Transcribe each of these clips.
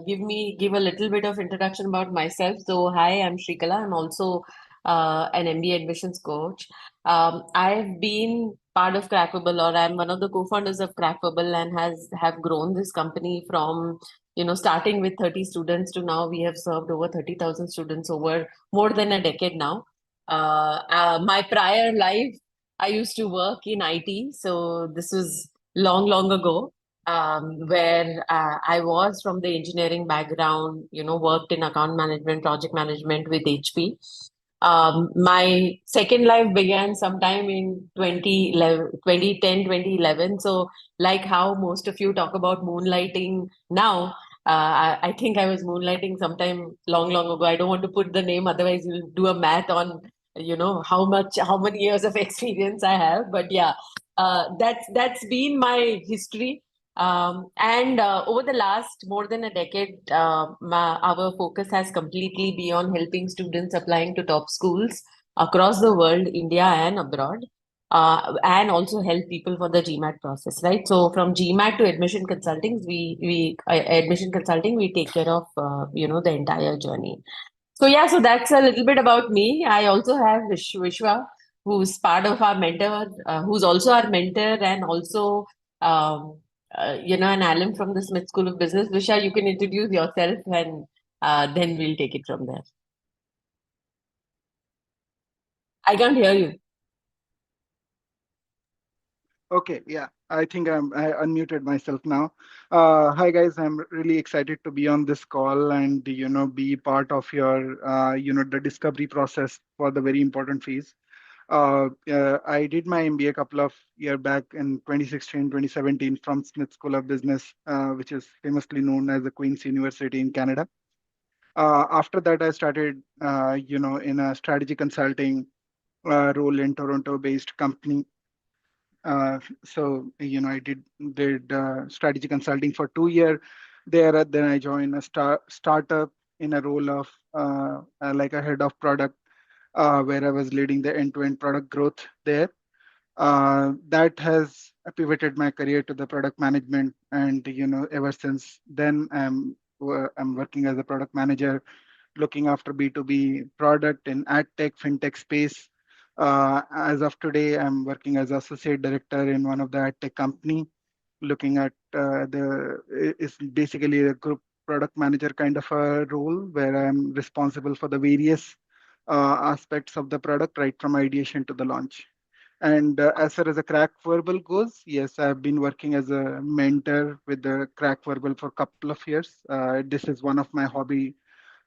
give a little bit of introduction about myself. So, hi, I'm Shrikala. I'm also an MBA admissions coach. I've been part of Crackable, or I'm one of the co-founders of Crackable, and has have grown this company from starting with 30 students to now we have served over 30,000 students over more than a decade now. My prior life, I used to work in IT, so this was long, long ago where I was from the engineering background, worked in account management, project management with HP. My second life began sometime in 2011, 2010, 2011. So, like how most of you talk about moonlighting now, I think I was moonlighting sometime long, long ago. I don't want to put the name, otherwise you'll do a math on, how many years of experience I have. But yeah, that's been my history. And over the last more than a decade, our focus has completely been on helping students applying to top schools across the world, India and abroad, and also help people for the GMAT process, right? So from GMAT to admission consulting, admission consulting, we take care of the entire journey. So yeah, so that's a little bit about me. I also have Vishwa, who's part of our mentor, who's also our mentor and also, um, an alum from the Smith School of Business. Vishwa, you can introduce yourself and then we'll take it from there. I can't hear you. Okay, yeah, I think I unmuted myself now. Hi guys, I'm really excited to be on this call and be part of your the discovery process for the very important phase. I did my MBA a couple of years back in 2016, 2017 from Smith School of Business, which is famously known as the Queen's University in Canada. After that, I started in a strategy consulting role in Toronto-based company. I did strategy consulting for 2 years there. Then I joined a startup in a role of like a head of product, where I was leading the end-to-end product growth there. That has pivoted my career to the product management, and ever since then I'm working as a product manager, looking after B2B product in ad tech, fintech space. As of today, I'm working as associate director in one of the ad tech company, looking at it's basically a group product manager kind of a role where I'm responsible for the various aspects of the product, right from ideation to the launch. And as far as the crack verbal goes, yes, I've been working as a mentor with the crack verbal for a couple of years. This is one of my hobby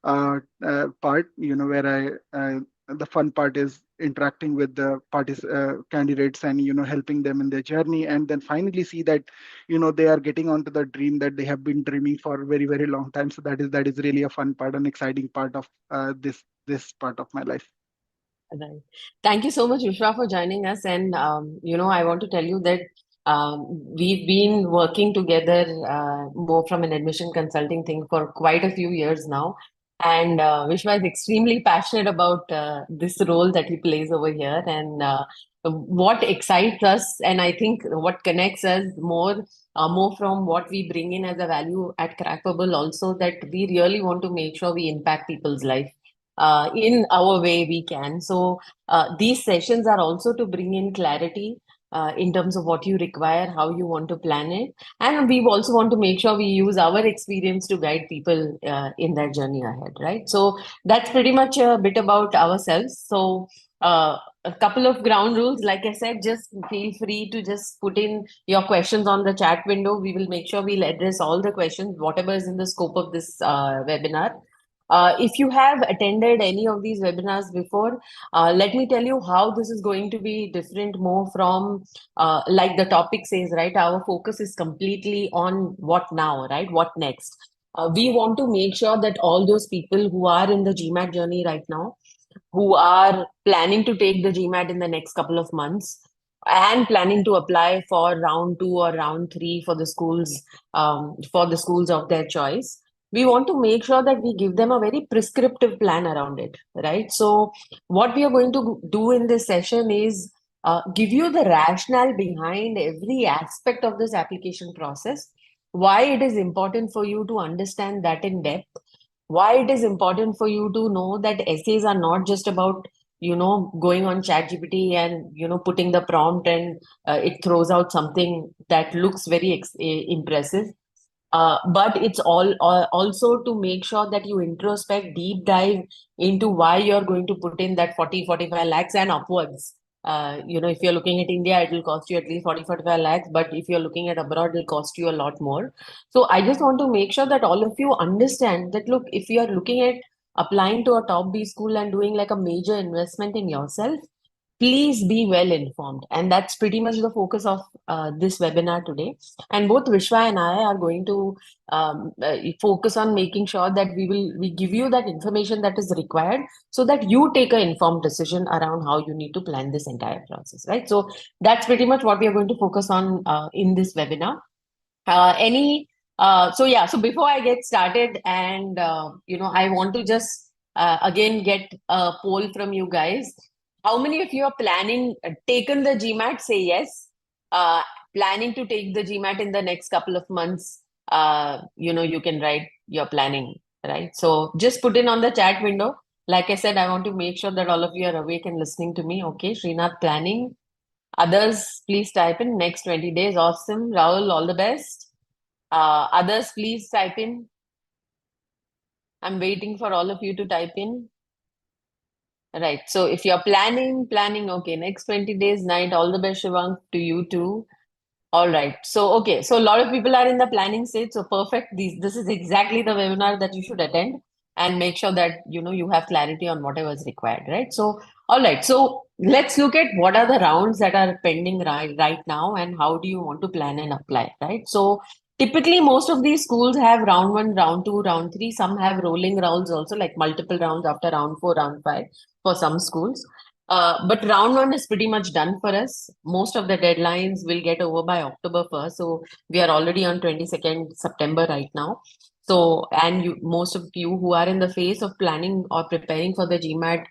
part, where the fun part is interacting with the parties, candidates, and helping them in their journey, and then finally see that they are getting onto the dream that they have been dreaming for a very, very long time. So that is really a fun part, an exciting part of this part of my life. Right. Thank you so much, Vishwa, for joining us. And, I want to tell you that we've been working together more from an admission consulting thing for quite a few years now. And Vishwa is extremely passionate about this role that he plays over here. And what excites us, and I think what connects us more from what we bring in as a value at Crackable, also that we really want to make sure we impact people's life in our way we can. So these sessions are also to bring in clarity in terms of what you require, how you want to plan it. And we also want to make sure we use our experience to guide people in their journey ahead, right? So that's pretty much a bit about ourselves. So a couple of ground rules, like I said, just feel free to just put in your questions on the chat window. We will make sure we'll address all the questions, whatever is in the scope of this webinar. If you have attended any of these webinars before, let me tell you how this is going to be different more from, like the topic says, right? Our focus is completely on what now, right? What next? We want to make sure that all those people who are in the GMAT journey right now, who are planning to take the GMAT in the next couple of months, and planning to apply for round 2 or round 3 for the schools of their choice, we want to make sure that we give them a very prescriptive plan around it, right? So what we are going to do in this session is give you the rationale behind every aspect of this application process, why it is important for you to understand that in depth, why it is important for you to know that essays are not just about, going on ChatGPT and, putting the prompt and it throws out something that looks very impressive. But it's also to make sure that you introspect, deep dive into why you're going to put in that 40-45 lakhs and upwards. If you're looking at India, it will cost you at least 40-45 lakhs, but if you're looking at abroad, it'll cost you a lot more. So I just want to make sure that all of you understand that, look, if you're looking at applying to a top B school and doing like a major investment in yourself, please be well informed. And that's pretty much the focus of this webinar today. And both Vishwa and I are going to focus on making sure that we give you that information that is required so that you take an informed decision around how you need to plan this entire process, right? So that's pretty much what we are going to focus on in this webinar. Any so yeah, so before I get started, and I want to just again get a poll from you guys. How many of you are planning taken the GMAT? Say yes. Planning to take the GMAT in the next couple of months. You can write your planning, right? So just put in on the chat window. Like I said, I want to make sure that all of you are awake and listening to me. Okay, Srinath, planning. Others, please type in next 20 days. Awesome. Rahul, all the best. Others, please type in. I'm waiting for all of you to type in. Right. So if you're planning, okay, next 20 days, night, all the best, Shivang, to you too. All right. So, okay. So a lot of people are in the planning stage. So perfect. This is exactly the webinar that you should attend and make sure that, you have clarity on whatever is required, right? So, all right. So let's look at what are the rounds that are pending right now and how do you want to plan and apply, right? So typically most of these schools have round one, round two, round three. Some have rolling rounds also, like multiple rounds after round four, round five for some schools. But round one is pretty much done for us. Most of the deadlines will get over by October 1st. So we are already on 22nd September right now. So, and most of you who are in the phase of planning or preparing for the GMAT,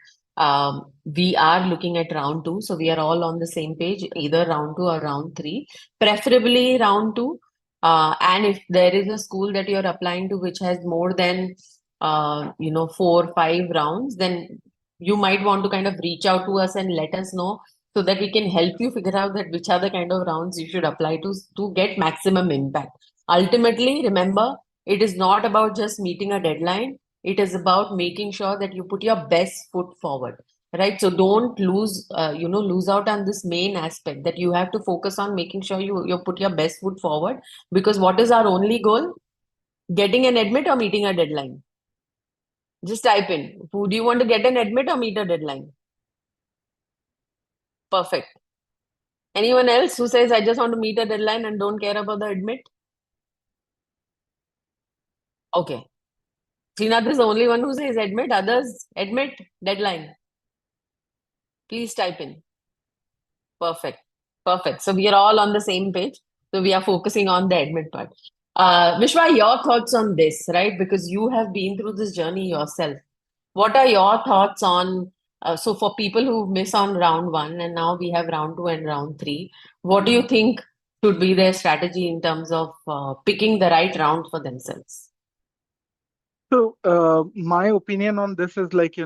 we are looking at round two. So we are all on the same page, either round two or round three, preferably round two. And if there is a school that you're applying to which has more than 4 or 5 rounds, then you might want to kind of reach out to us and let us know so that we can help you figure out that which are the kind of rounds you should apply to get maximum impact. Ultimately, remember, it is not about just meeting a deadline. It is about making sure that you put your best foot forward, right? So don't lose out on this main aspect that you have to focus on making sure you put your best foot forward, because what is our only goal? Getting an admit or meeting a deadline? Just type in. Who do you want to get an admit or meet a deadline? Perfect. Anyone else who says, I just want to meet a deadline and don't care about the admit? Okay. Srinath is the only one who says admit. Others, admit, deadline. Please type in. Perfect. Perfect. So we are all on the same page. So we are focusing on the admit part. Vishwa, your thoughts on this, right? Because you have been through this journey yourself. What are your thoughts on, so for people who miss on round one and now we have round two and round three, what do you think should be their strategy in terms of picking the right round for themselves? So, my opinion on this is like,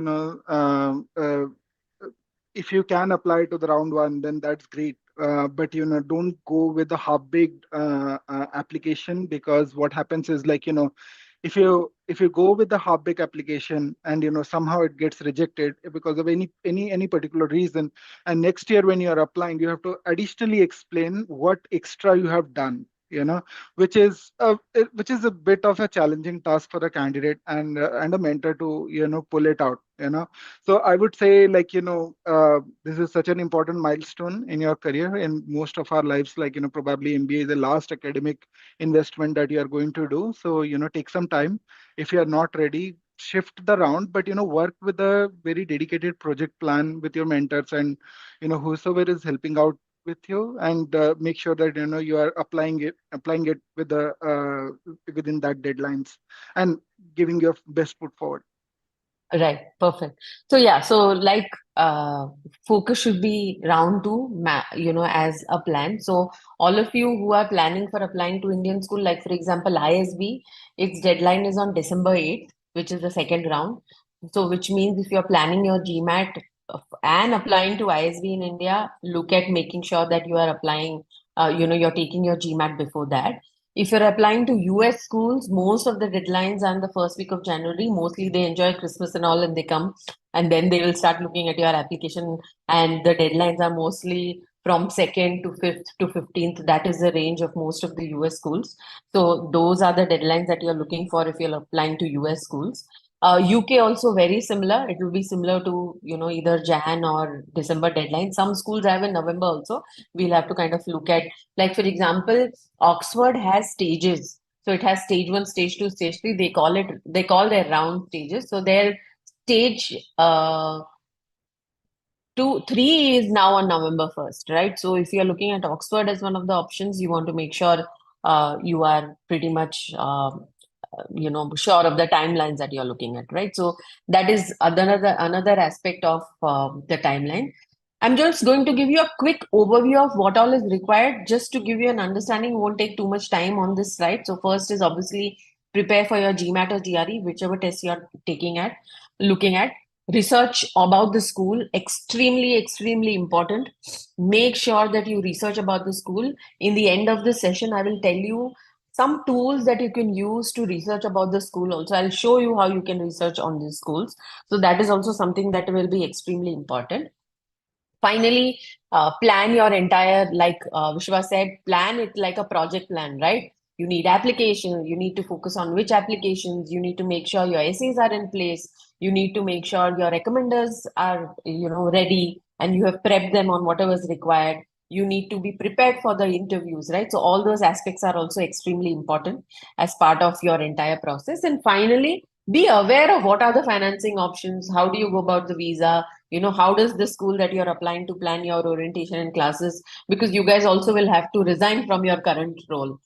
if you can apply to the round one, then that's great. But don't go with the half-baked application, because what happens is like, if you go with the half-baked application and somehow it gets rejected because of any particular reason, and next year when you are applying, you have to additionally explain what extra you have done. Which is a bit of a challenging task for a candidate and a mentor to pull it out. So I would say, like, this is such an important milestone in your career, in most of our lives. Like, probably MBA is the last academic investment that you are going to do. So, take some time. If you are not ready, shift the round, but, work with a very dedicated project plan with your mentors and, whosoever is helping out with you, and make sure that, you are applying it with the within that deadlines and giving your best foot forward. Right, perfect. So yeah, so like focus should be round two, as a plan. So all of you who are planning for applying to Indian school, like for example, ISB, its deadline is on December 8th, which is the second round. So which means if you're planning your GMAT and applying to ISB in India, look at making sure that you are applying, you're taking your GMAT before that. If you're applying to US schools, most of the deadlines are in the first week of January. Mostly they enjoy Christmas and all, and they come and then they will start looking at your application. And the deadlines are mostly from 2nd to 5th to 15th. That is the range of most of the US schools. So those are the deadlines that you're looking for if you're applying to US schools. UK also very similar. It will be similar to, either Jan or December deadline. Some schools have in November also. We'll have to kind of look at, like, for example, Oxford has stages. So it has stage one, stage two, stage three. They call their round stages. So their stage two, three is now on November 1st, right? So if you're looking at Oxford as one of the options, you want to make sure you are pretty much sure of the timelines that you're looking at, right? So that is another aspect of the timeline. I'm just going to give you a quick overview of what all is required, just to give you an understanding. Won't take too much time on this slide. So first is obviously prepare for your GMAT or GRE, whichever test you're looking at. Research about the school, extremely important. Make sure that you research about the school. In the end of the session, I will tell you some tools that you can use to research about the school. Also, I'll show you how you can research on these schools. So that is also something that will be extremely important. Finally, plan your entire, like Vishwa said, plan it like a project plan, right? You need application, you need to focus on which applications, you need to make sure your essays are in place, you need to make sure your recommenders are, ready, and you have prepped them on whatever is required. You need to be prepared for the interviews, right? So all those aspects are also extremely important as part of your entire process. And finally, be aware of what are the financing options, how do you go about the visa, how does the school that you're applying to plan your orientation and classes, because you guys also will have to resign from your current role.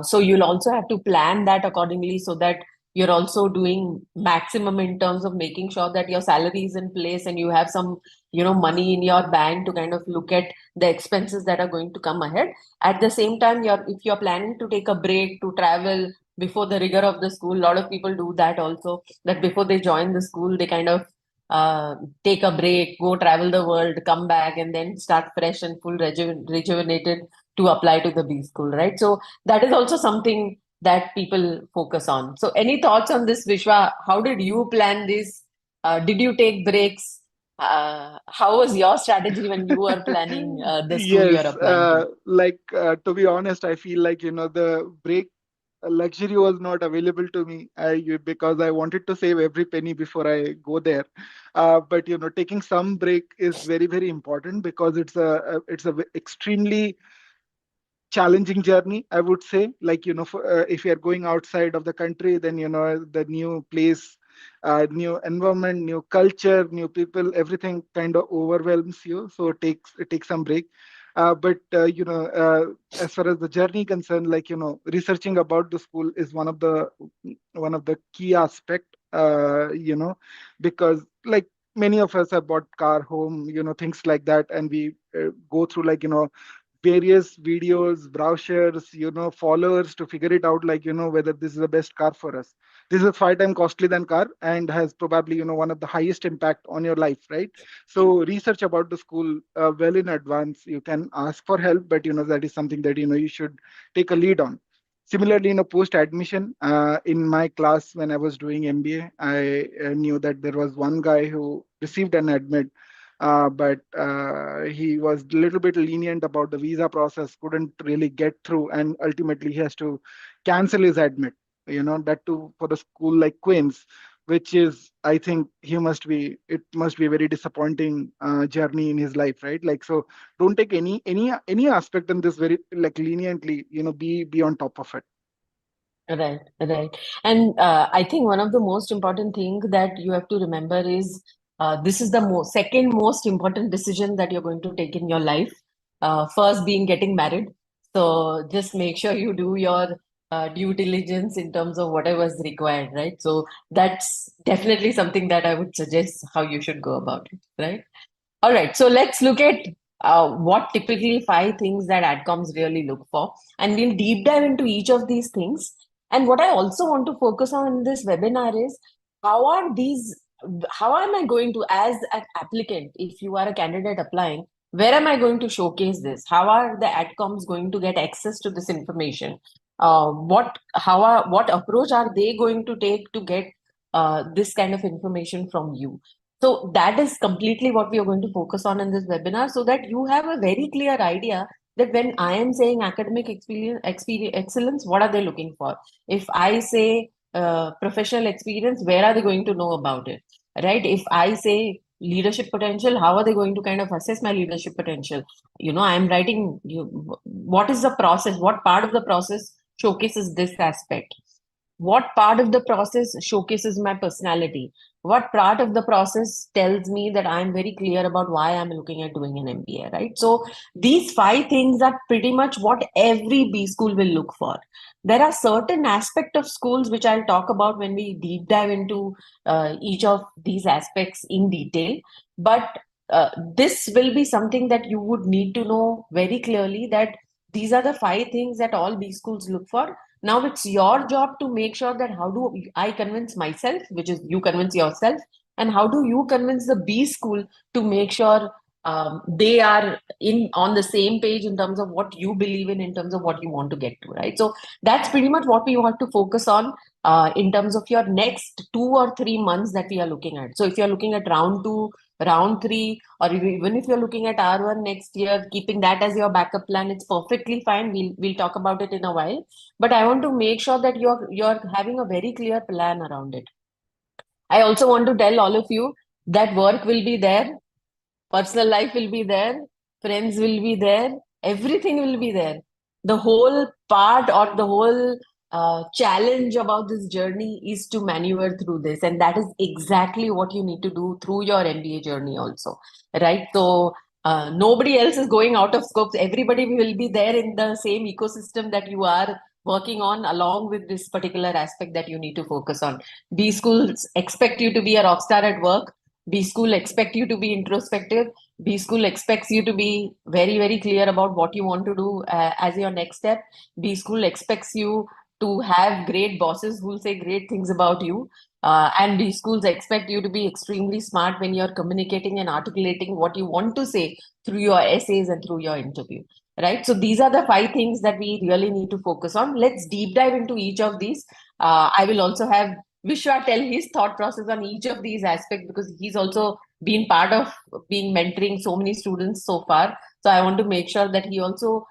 So you'll also have to plan that accordingly, so that you're also doing maximum in terms of making sure that your salary is in place and you have some money in your bank to kind of look at the expenses that are going to come ahead. At the same time, if you're planning to take a break to travel before the rigor of the school, a lot of people do that also, that before they join the school they kind of uh, take a break, go travel the world, come back, and then start fresh and full rejuvenated to apply to the B school, right? So that is also something that people focus on. So any thoughts on this, Vishwa? How did you plan this? Did you take breaks? How was your strategy when you were planning the school you're Yes, applying to? to be honest, I feel like, the break luxury was not available to me because I wanted to save every penny before I go there. But taking some break is very, very important because it's a extremely challenging journey, I would say. Like, if you're going outside of the country, then the new place, new environment, new culture, new people, everything kind of overwhelms you, so it takes some break. But as far as the journey concerned, like, researching about the school is one of the key aspect, because, like, many of us have bought car, home, things like that, and we go through, like, various videos, brochures, followers, to figure it out, like, whether this is the best car for us. This is 5 times costly than car and has probably, one of the highest impact on your life, right? So research about the school well in advance. You can ask for help, but that is something that you should take a lead on. Similarly, post admission, in my class when I was doing MBA, I knew that there was one guy who received an admit, but he was a little bit lenient about the visa process, couldn't really get through, and ultimately he has to cancel his admit. That too for the school like Queen's, which is, I think, it must be a very disappointing journey in his life, right? Like, so don't take any aspect in this very, like, leniently. Be on top of it. Right, right. And I think one of the most important thing that you have to remember is this is the second most important decision that you're going to take in your life. First being getting married. So just make sure you do your due diligence in terms of whatever is required, right? So that's definitely something that I would suggest how you should go about it, right? All right, so let's look at what typically five things that adcoms really look for, and we'll deep dive into each of these things. And what I also want to focus on in this webinar is how are these, how am I going to, as an applicant, if you are a candidate applying, where am I going to showcase this? How are the adcoms going to get access to this information? What approach are they going to take to get this kind of information from you? So that is completely what we are going to focus on in this webinar so that you have a very clear idea that when I am saying academic experience excellence, what are they looking for? If I say professional experience, where are they going to know about it? Right? If I say leadership potential, how are they going to kind of assess my leadership potential? You know, I'm writing what is the process, what part of the process showcases this aspect? What part of the process showcases my personality? What part of the process tells me that I'm very clear about why I'm looking at doing an MBA, right? So these five things are pretty much what every B school will look for. There are certain aspects of schools which I'll talk about when we deep dive into each of these aspects in detail. But this will be something that you would need to know very clearly that these are the five things that all B schools look for. Now it's your job to make sure that how do I convince myself, which is you convince yourself, and how do you convince the B school to make sure they are in on the same page in terms of what you believe in terms of what you want to get to, right? So that's pretty much what we want to focus on in terms of your next 2 or 3 months that we are looking at. So if you're looking at round two, round three, or even if you're looking at R1 next year, keeping that as your backup plan, it's perfectly fine. We'll talk about it in a while, but I want to make sure that you're having a very clear plan around it. I also want to tell all of you that work will be there, personal life will be there, friends will be there, everything will be there. The whole part or the whole challenge about this journey is to maneuver through this, and that is exactly what you need to do through your MBA journey also, right? So nobody else is going out of scope. Everybody will be there in the same ecosystem that you are working on, along with this particular aspect that you need to focus on. B schools expect you to be a rock star at work. B school expect you to be introspective. B school expects you to be very, very clear about what you want to do as your next step. B school expects you to have great bosses who will say great things about you. And B schools expect you to be extremely smart when you're communicating and articulating what you want to say through your essays and through your interview. Right. So these are the five things that we really need to focus on. Let's deep dive into each of these. I will also have Vishwa tell his thought process on each of these aspects because he's also been part of being mentoring so many students so far. So I want to make sure that he also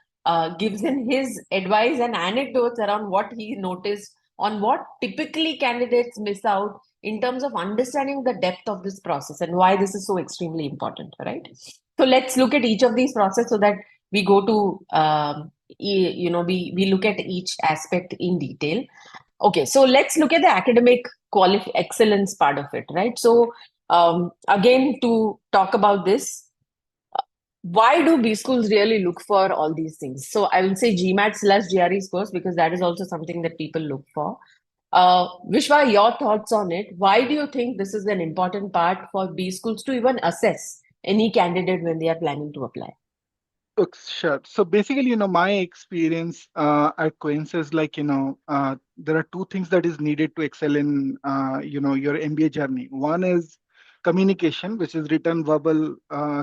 gives in his advice and anecdotes around what he noticed on what typically candidates miss out in terms of understanding the depth of this process and why this is so extremely important, right? So let's look at each of these process so that we go to we look at each aspect in detail. Okay, so let's look at the academic excellence part of it, right? So, again, to talk about this, why do B schools really look for all these things? So, I will say GMAT/GRE scores because that is also something that people look for. Vishwa, your thoughts on it? Why do you think this is an important part for B schools to even assess any candidate when they are planning to apply? Sure. So basically, my experience at Queens is like, there are two things that is needed to excel in, your MBA journey. One is communication, which is written verbal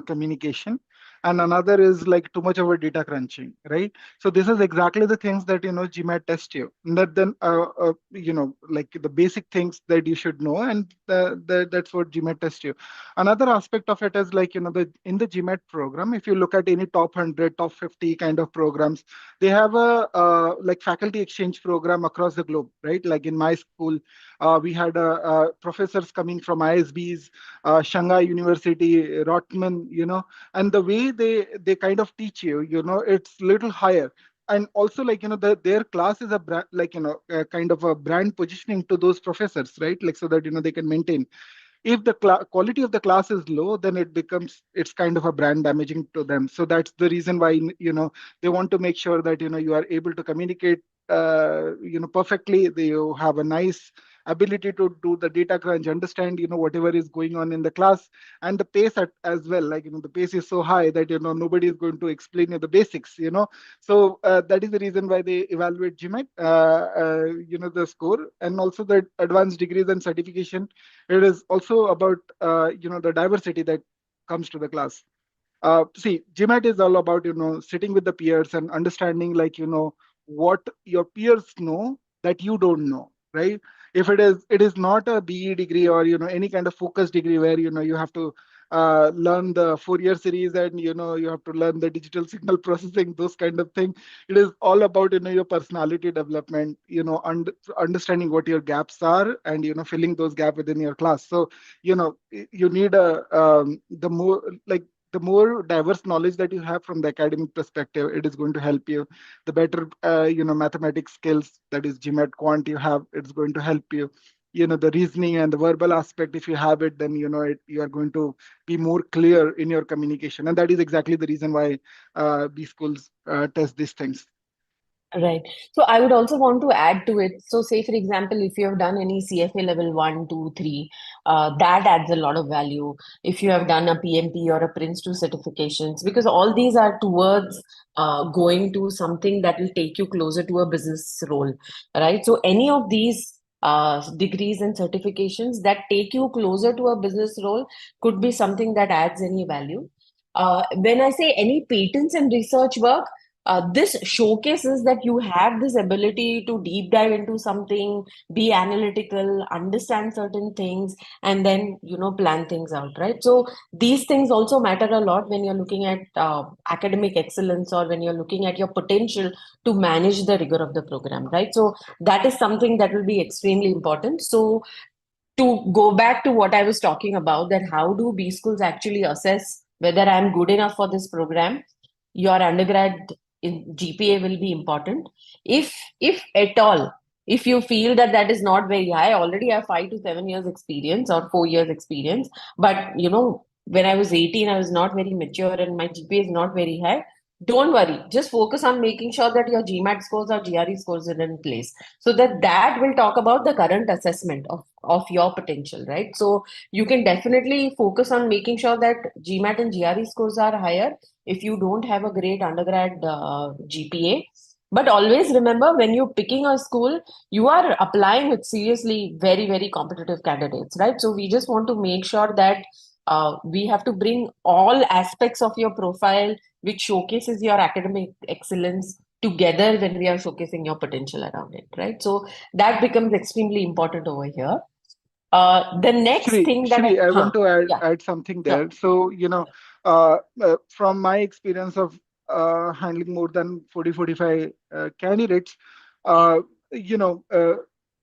communication. And another is like too much of a data crunching, right? So this is exactly the things that, GMAT test you. And that then, like the basic things that you should know. And that's what GMAT test you. Another aspect of it is like, in the GMAT program, if you look at any top 100, top 50 kind of programs, they have a like faculty exchange program across the globe, right? Like in my school, we had professors coming from ISBs, Shanghai University, Rotman, and the way they kind of teach you, it's little higher. And also, like, their class is a brand, like, kind of a brand positioning to those professors, right? Like, so that, they can maintain. If the quality of the class is low, then it's kind of a brand damaging to them. So that's the reason why, they want to make sure that, you are able to communicate perfectly. You have a nice ability to do the data crunch, understand whatever is going on in the class, and the pace as well. Like the pace is so high that nobody is going to explain you the basics. So that is the reason why they evaluate GMAT. The score, and also the advanced degrees and certification. It is also about the diversity that comes to the class. See, GMAT is all about sitting with the peers and understanding, like what your peers know that you don't know, right? If it is not a BE degree, or any kind of focus degree where you have to learn the Fourier series, and you have to learn the digital signal processing, those kind of thing. It is all about your personality development, understanding what your gaps are, and filling those gaps within your class. So you need the more, like, the more diverse knowledge that you have from the academic perspective, it is going to help you. The better mathematics skills, that is GMAT quant, you have, it's going to help you. The reasoning and the verbal aspect, if you have it, then you are going to be more clear in your communication, and that is exactly the reason why these schools test these things. Right. So I would also want to add to it. So, say for example, if you have done any CFA level 1, 2, 3, that adds a lot of value. If you have done a PMP or a Prince 2 certifications, because all these are towards going to something that will take you closer to a business role, right? So, any of these degrees and certifications that take you closer to a business role could be something that adds any value. When I say any patents and research work, this showcases that you have this ability to deep dive into something, be analytical, understand certain things, and then plan things out, right? So these things also matter a lot when you're looking at academic excellence, or when you're looking at your potential to manage the rigor of the program, right? So that is something that will be extremely important. So to go back to what I was talking about, that how do B schools actually assess whether I'm good enough for this program? Your undergrad in GPA will be important. If at all, if you feel that that is not very high, I already have 5 to 7 years experience or 4 years experience, but when I was 18, I was not very mature and my GPA is not very high. Don't worry. Just focus on making sure that your GMAT scores or GRE scores are in place, so that will talk about the current assessment of your potential, right? So you can definitely focus on making sure that GMAT and GRE scores are higher if you don't have a great undergrad GPA. But always remember, when you're picking a school, you are applying with seriously very, very competitive candidates, right? So we just want to make sure that we have to bring all aspects of your profile, which showcases your academic excellence, together when we are showcasing your potential around it, right? So that becomes extremely important over here. The next thing that Shri, I want to add yeah, add something sure. there. So, from my experience of handling more than 40, 45 candidates, uh, you know, uh,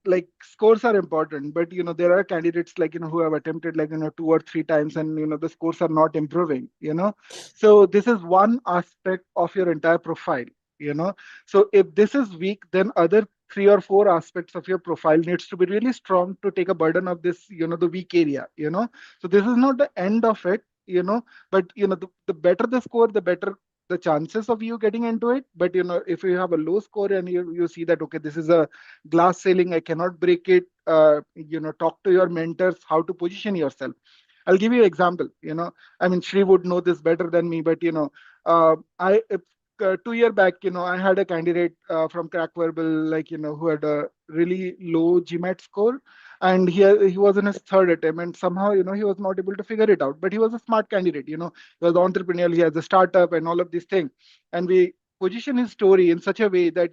like, scores are important, but there are candidates, like who have attempted, like 2 or 3 times, and the scores are not improving. So this is one aspect of your entire profile. You know, so if this is weak, then other 3 or 4 aspects of your profile needs to be really strong to take a burden of this, the weak area. So this is not the end of it. But the better the score, the better the chances of you getting into it. But if you have a low score, and you see that, okay, this is a glass ceiling, I cannot break it, talk to your mentors how to position yourself. I'll give you an example. I mean, Shri would know this better than me, but I if, 2 year back, I had a candidate from Crack Verbal, like who had a really low GMAT score, and he was in his third attempt, and somehow he was not able to figure it out. But he was a smart candidate. He was entrepreneurial, he has a startup and all of these things, and we position his story in such a way that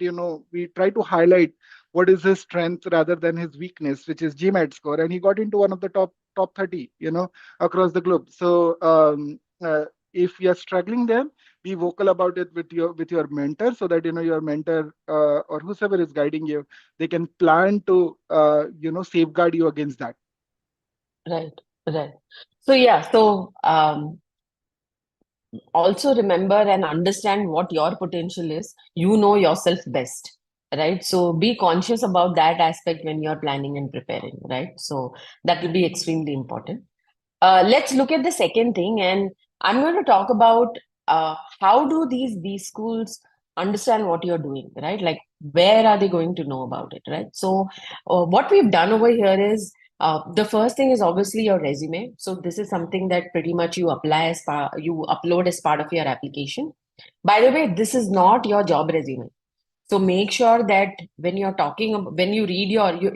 we try to highlight what is his strength rather than his weakness, which is GMAT score, and he got into one of the top 30, across the globe. So if you are struggling there, be vocal about it with your mentor, so that your mentor, or whoever is guiding you, they can plan to safeguard you against that. Right, right. So yeah, so also remember and understand what your potential is. You know yourself best, right? So be conscious about that aspect when you're planning and preparing, right? So that will be extremely important. Let's look at the second thing, and I'm going to talk about how do these B schools understand what you're doing, right? Like, where are they going to know about it, right? So, what we've done over here is the first thing is obviously your resume. So, this is something that pretty much you upload as part of your application. By the way, this is not your job resume. So make sure that when you're when you read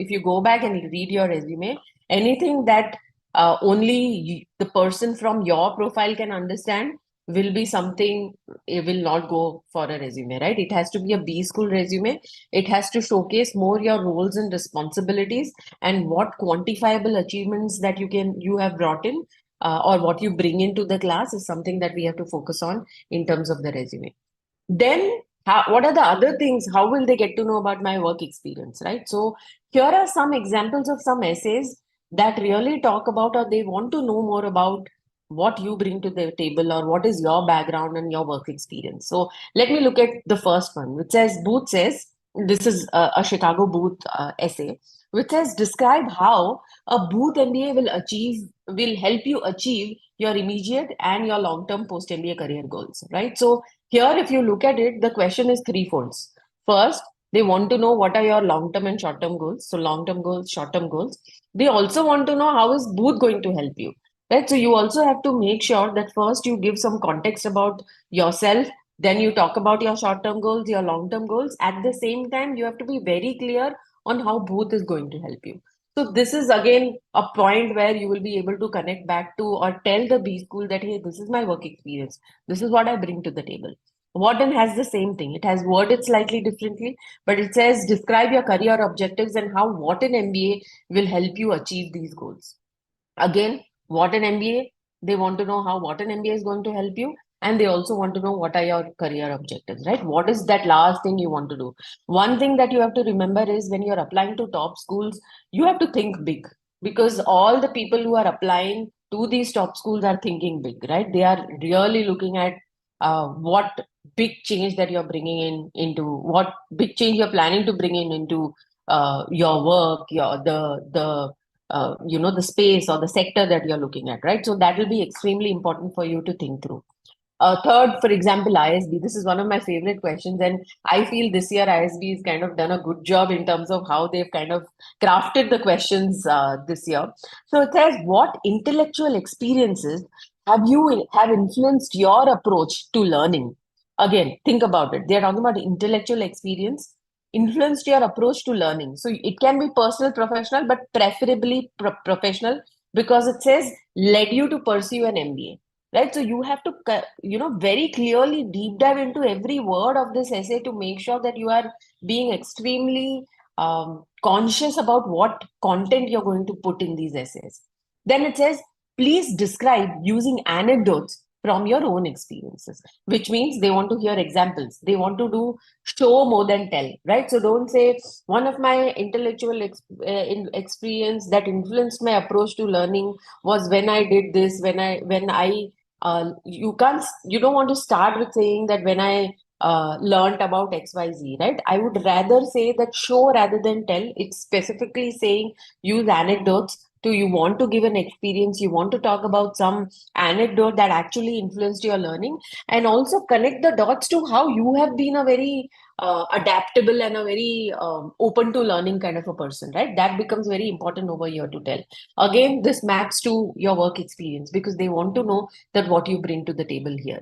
if you go back and read your resume, anything that only the person from your profile can understand will be something, it will not go for a resume, right? It has to be a B school resume. It has to showcase more your roles and responsibilities and what quantifiable achievements that you have brought in, or what you bring into the class is something that we have to focus on in terms of the resume. Then, what are the other things? How will they get to know about my work experience, right? So, here are some examples of some essays that really talk about, or they want to know more about what you bring to the table, or what is your background and your work experience. So, let me look at the first one, which says, Booth says, this is a Chicago Booth essay, which says, describe how a Booth MBA will help you achieve your immediate and your long-term post MBA career goals, right? So, here, if you look at it, the question is threefold. First, they want to know what are your long-term and short-term goals. So, long-term goals, short-term goals. They also want to know how is Booth going to help you, right? So, you also have to make sure that first you give some context about yourself. Then you talk about your short-term goals, your long-term goals. At the same time, you have to be very clear on how Booth is going to help you. So this is again a point where you will be able to connect back to or tell the B school that, hey, this is my work experience. This is what I bring to the table. Wharton has the same thing. It has worded slightly differently, but it says describe your career objectives and how Wharton MBA will help you achieve these goals. Again, what an MBA, they want to know how what an MBA is going to help you. And they also want to know what are your career objectives, right? What is that last thing you want to do? One thing that you have to remember is when you're applying to top schools, you have to think big, because all the people who are applying to these top schools are thinking big, right? They are really looking at what big change that you're bringing into what big change you're planning to bring in into your work, the space or the sector that you're looking at, right? So that will be extremely important for you to think through. Third, for example, ISB. This is one of my favorite questions, and I feel this year ISB has kind of done a good job in terms of how they've kind of crafted the questions this year. So it says, what intellectual experiences have influenced your approach to learning? Again, think about it. They're talking about intellectual experience influenced your approach to learning. So it can be personal, professional, but preferably professional, because it says led you to pursue an MBA, right? So you have to very clearly deep dive into every word of this essay to make sure that you are being extremely conscious about what content you're going to put in these essays. Then it says, please describe using anecdotes from your own experiences, which means they want to hear examples. They want to do show more than tell, right? So don't say one of my experience that influenced my approach to learning was when I did this, when I you don't want to start with saying that when I learned about XYZ, right? I would rather say that show rather than tell. It's specifically saying use anecdotes. To you want to give an experience, you want to talk about some anecdote that actually influenced your learning, and also connect the dots to how you have been a very adaptable and a very open to learning kind of a person, right? That becomes very important over here to tell. Again, this maps to your work experience because they want to know that what you bring to the table here.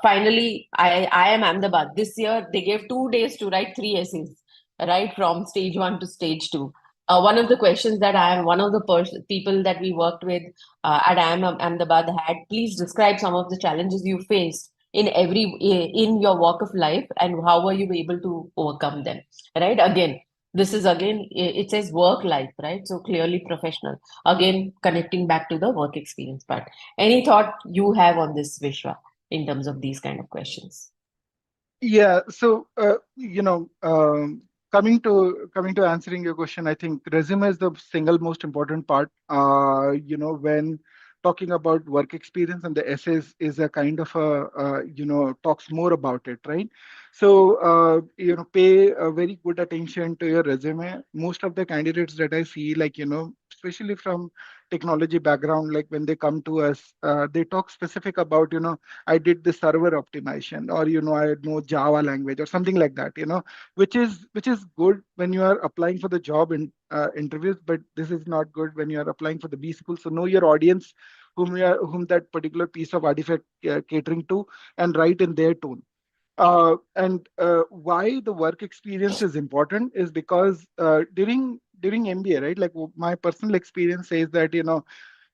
Finally, I am Ahmedabad. This year, they gave 2 days to write 3 essays, right, from stage one to stage two. One of the questions that one of the people that we worked with at IIM Ahmedabad had, please describe some of the challenges you faced in your walk of life and how were you able to overcome them, right? Again, this is again, it says work life, right? So clearly professional. Again, connecting back to the work experience part. Any thought you have on this, Vishwa, in terms of these kind of questions? Yeah, so coming to answering your question, I think resume is the single most important part. When talking about work experience, and the essays is a kind of a talks more about it, right? So pay a very good attention to your resume. Most of the candidates that I see, like especially from technology background, like when they come to us, they talk specific about, I did the server optimization, or I know Java language or something like that, which is good when you are applying for the job in interviews, but this is not good when you are applying for the B school. So know your audience, whom that particular piece of artifact catering to, and write in their tone. And why the work experience is important is because during MBA, right? Like my personal experience says that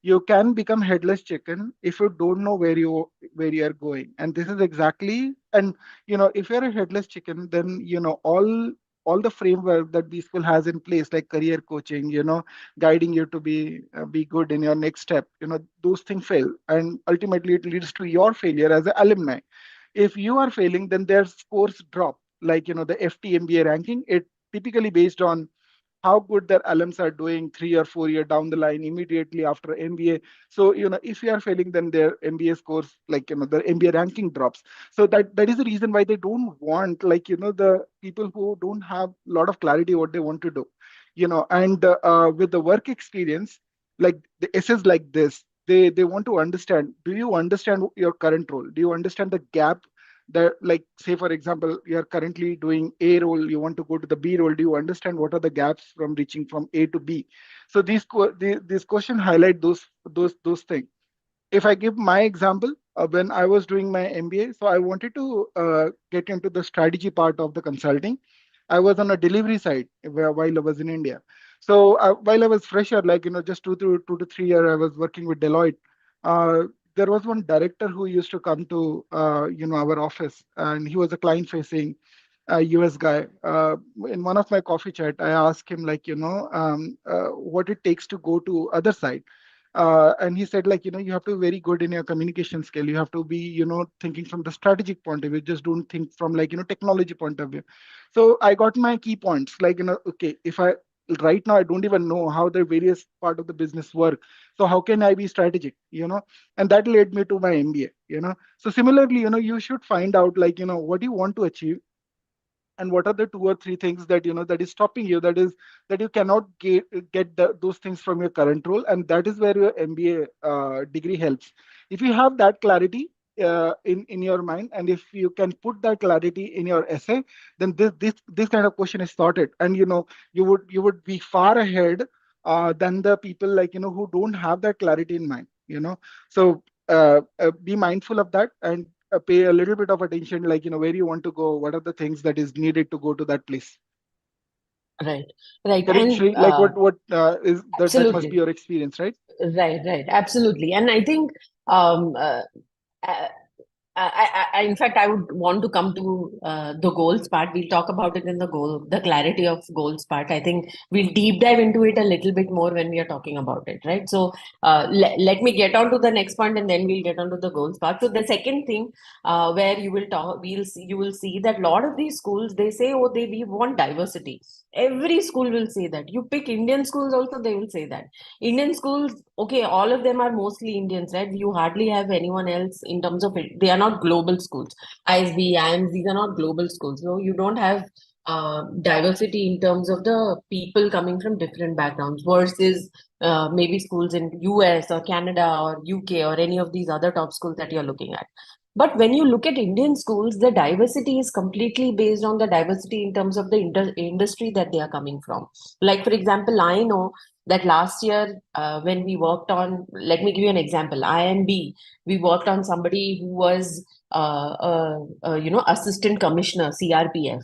you can become headless chicken if you don't know where you are going, and this is exactly. And if you're a headless chicken, then all the framework that B school has in place, like career coaching, guiding you to be good in your next step, those things fail, and ultimately it leads to your failure as an alumni. If you are failing, then their scores drop. Like the FT ranking, it typically based on how good their alums are doing 3 or 4 year down the line immediately after MBA. So if you are failing, then their MBA scores, like the MBA ranking drops. So that is the reason why they don't want, like the people who don't have a lot of clarity what they want to do. And with the work experience, like the essays like this, they want to understand, do you understand your current role? Do you understand the gap that, like, say for example, you're currently doing A role, you want to go to the B role? Do you understand what are the gaps from reaching from A to B? So these question highlight those things. If I give my example, when I was doing my MBA, so I wanted to get into the strategy part of the consulting. I was on a delivery side while I was in India. So while I was fresher, like just 2 to 3 years, I was working with Deloitte. Uh, there was one director who used to come to our office, and he was a client-facing US guy. In one of my coffee chat, I asked him, like, what it takes to go to other side. And he said, like, you have to be very good in your communication skill. You have to be, thinking from the strategic point of view. Just don't think from, like, technology point of view. So I got my key points, like, okay, if I right now I don't even know how the various part of the business work. So how can I be strategic? And that led me to my MBA. So similarly, you should find out, like, what do you want to achieve, and what are the 2 or 3 things that that is stopping you, that you cannot get those things from your current role. And that is where your MBA degree helps. If you have that clarity in your mind, and if you can put that clarity in your essay, then this kind of question is sorted, and you would be far ahead than the people, like who don't have that clarity in mind. So be mindful of that, and pay a little bit of attention, like where you want to go, what are the things that is needed to go to that place. Right, right. Correct, And Shri? Like what is that must be absolutely. your experience, right? Right, right. Absolutely. And I think um, uh, in fact, I would want to come to the goals part. We'll talk about it in the clarity of goals part. I think we'll deep dive into it a little bit more when we are talking about it, right? So let me get on to the next point, and then we'll get on to the goals part. So the second thing where you will see that a lot of these schools, they say, oh, we want diversity. Every school will say that. You pick Indian schools also, they will say that. Indian schools, okay, all of them are mostly Indians, right? You hardly have anyone else in terms of it. They are not global schools. ISB, IIMs, these are not global schools. So you don't have diversity in terms of the people coming from different backgrounds versus maybe schools in US or Canada or UK or any of these other top schools that you're looking at. But when you look at Indian schools, the diversity is completely based on the diversity in terms of the industry that they are coming from. Like, for example, I know that last year when we worked on, let me give you an example, IMB, we worked on somebody who was assistant commissioner, CRPF.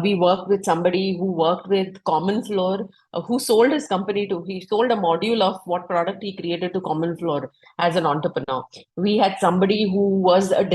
We worked with somebody who worked with Common Floor, who sold his company to, he sold a module of what product he created to Common Floor as an entrepreneur. We had somebody who was a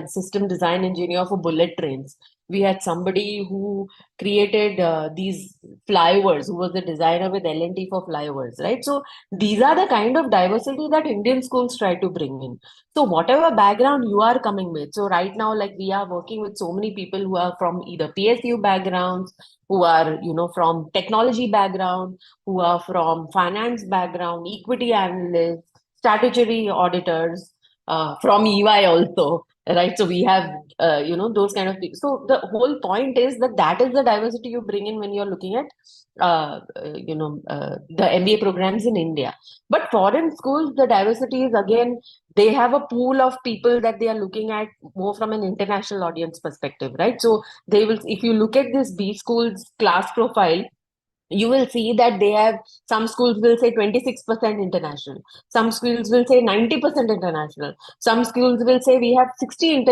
system design engineer for bullet trains. We had somebody who created these flyovers, who was the designer with L&T for flyovers, right? So these are the kind of diversity that Indian schools try to bring in. So whatever background you are coming with, so right now, like we are working with so many people who are from either PSU backgrounds, who are, from technology background, who are from finance background, equity analysts, statutory auditors, from EY also. right? So we have those kind of people. So the whole point is that that is the diversity you bring in when you're looking at the MBA programs in India. But foreign schools, the diversity is again, they have a pool of people that they are looking at more from an international audience perspective, right? So they will, if you look at this B schools class profile, you will see that they have, some schools will say 26% international, some schools will say 90% international, some schools will say we have 60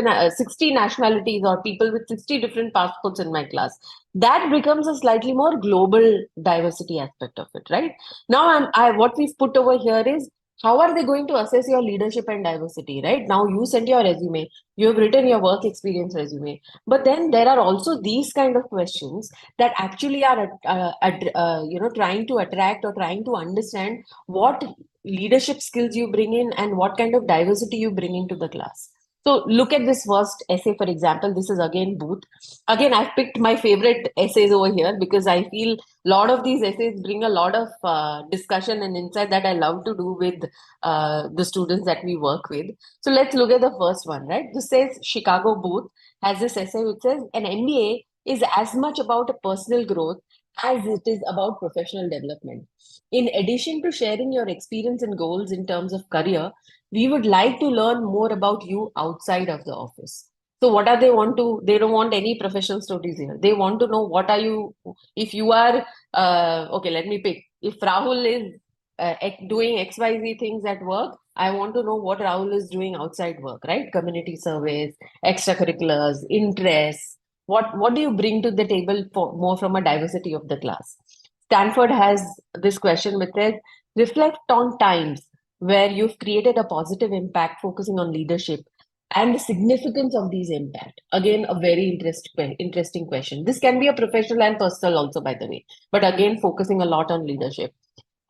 nationalities or people with 60 different passports in my class. That becomes a slightly more global diversity aspect of it, right? Now what we've put over here is, how are they going to assess your leadership and diversity, right? Now you sent your resume, you have written your work experience resume, but then there are also these kind of questions that actually are trying to attract or trying to understand what leadership skills you bring in and what kind of diversity you bring into the class. So look at this first essay, for example. This is again Booth. Again, I've picked my favorite essays over here because I feel a lot of these essays bring a lot of discussion and insight that I love to do with the students that we work with. So let's look at the first one, right? This says Chicago Booth has this essay which says an MBA is as much about a personal growth as it is about professional development. In addition to sharing your experience and goals in terms of career, we would like to learn more about you outside of the office. So what are they want to? They don't want any professional stories here. They want to know what are you. If you are okay, let me pick. If Rahul is doing XYZ things at work, I want to know what Rahul is doing outside work, right? Community service, extracurriculars, interests. What do you bring to the table for more from a diversity of the class? Stanford has this question which says, reflect on times where you've created a positive impact, focusing on leadership and the significance of these impact. Again, a very interesting question. This can be a professional and personal also, by the way, but again, focusing a lot on leadership.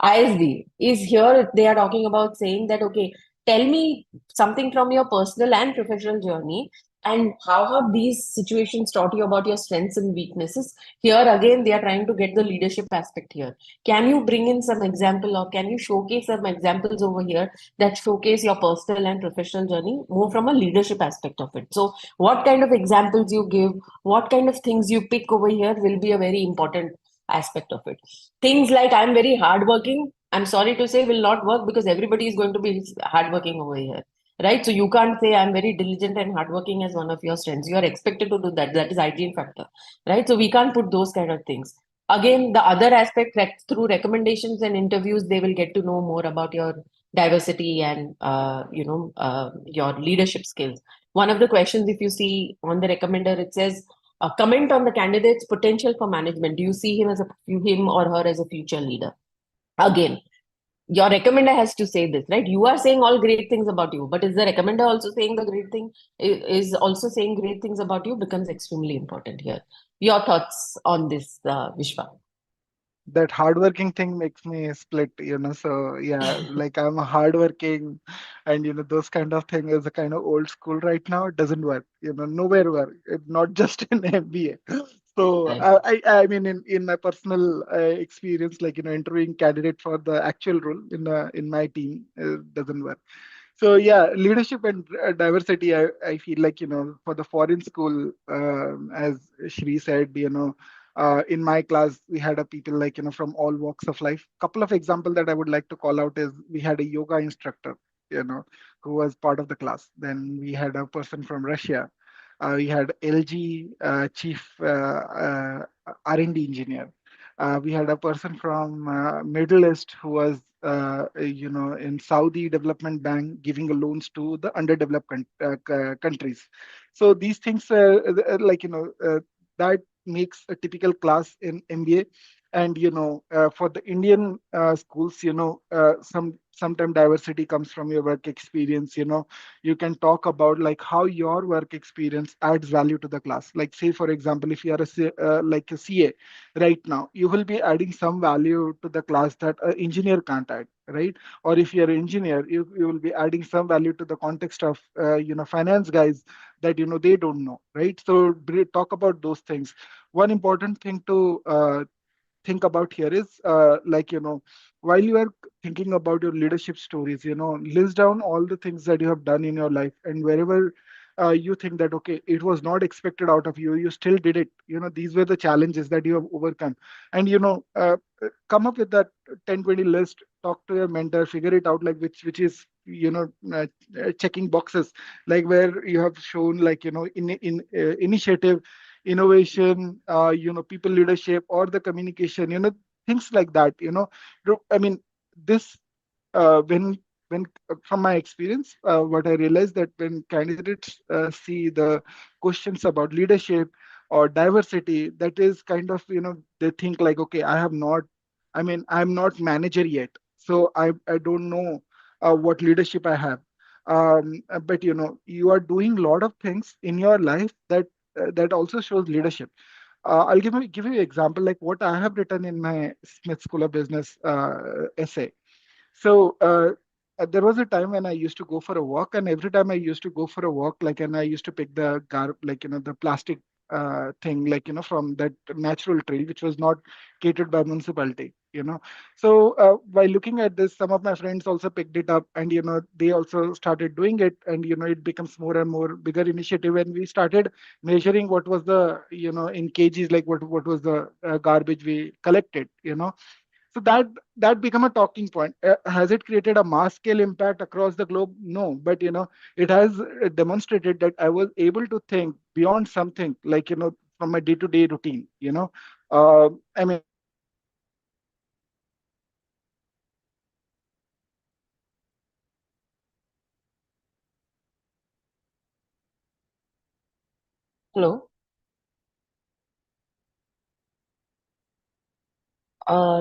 ISD is here, they are talking about saying that, okay, tell me something from your personal and professional journey, and how have these situations taught you about your strengths and weaknesses. Here again, they are trying to get the leadership aspect here. Can you bring in some example, or can you showcase some examples over here that showcase your personal and professional journey more from a leadership aspect of it? So what kind of examples you give, what kind of things you pick over here will be a very important aspect of it. Things like I'm very hardworking, I'm sorry to say, will not work because everybody is going to be hardworking over here, right? So you can't say I'm very diligent and hardworking as one of your strengths. You are expected to do that. That is hygiene factor, right? So we can't put those kind of things. Again, the other aspect that through recommendations and interviews, they will get to know more about your diversity and your leadership skills. One of the questions, if you see on the recommender, it says comment on the candidate's potential for management. Do you see him or her as a future leader? Again, your recommender has to say this, right? You are saying all great things about you, but is the recommender also saying the great thing? Is also saying great things about you becomes extremely important here. Your thoughts on this, Vishwa? That hardworking thing makes me split, so yeah, like I'm a hardworking, and those kind of thing is a kind of old school right now. It doesn't work, nowhere work, not just in MBA. So Right. I mean, in my personal experience, like interviewing candidate for the actual role in my team, doesn't work. So yeah, leadership and diversity, I feel like, for the foreign school, as Shri said, in my class, we had a people like, from all walks of life. Couple of example that I would like to call out is we had a yoga instructor, you know, who was part of the class. Then we had a person from Russia. We had LG chief R&D engineer. We had a person from Middle East who was, in Saudi Development Bank giving loans to the underdeveloped countries. So these things, like, that makes a typical class in MBA. And for the Indian schools, sometimes diversity comes from your work experience. You can talk about like how your work experience adds value to the class. Like, say for example, if you are like a CA right now, you will be adding some value to the class that an engineer can't add, right? Or if you're an engineer, you will be adding some value to the context of finance guys that they don't know, right? So talk about those things. One important thing to think about here is, like, while you are thinking about your leadership stories, list down all the things that you have done in your life, and wherever you think that okay, it was not expected out of you, you still did it. These were the challenges that you have overcome. And come up with that 10-20 list, talk to your mentor, figure it out, like which is checking boxes, like where you have shown, like in initiative, innovation, people leadership, or the communication, things like that. I mean, this when from my experience, what I realized, that when candidates see the questions about leadership or diversity, that is kind of, they think like, okay, I'm not manager yet, so I don't know what leadership I have. But you are doing a lot of things in your life that also shows leadership. I'll give you an example, like what I have written in my Smith School of Business essay. So there was a time when I used to go for a walk, and every time I used to go for a walk, like, and I used to pick the like the plastic thing, like from that natural tree, which was not catered by municipality. So by looking at this, some of my friends also picked it up, and they also started doing it, and it becomes more and more bigger initiative, and we started measuring what was the in kgs, like what was the garbage we collected. So that become a talking point. Has it created a mass scale impact across the globe? No, but it has demonstrated that I was able to think beyond something, like from my day to day routine. I mean, Hello.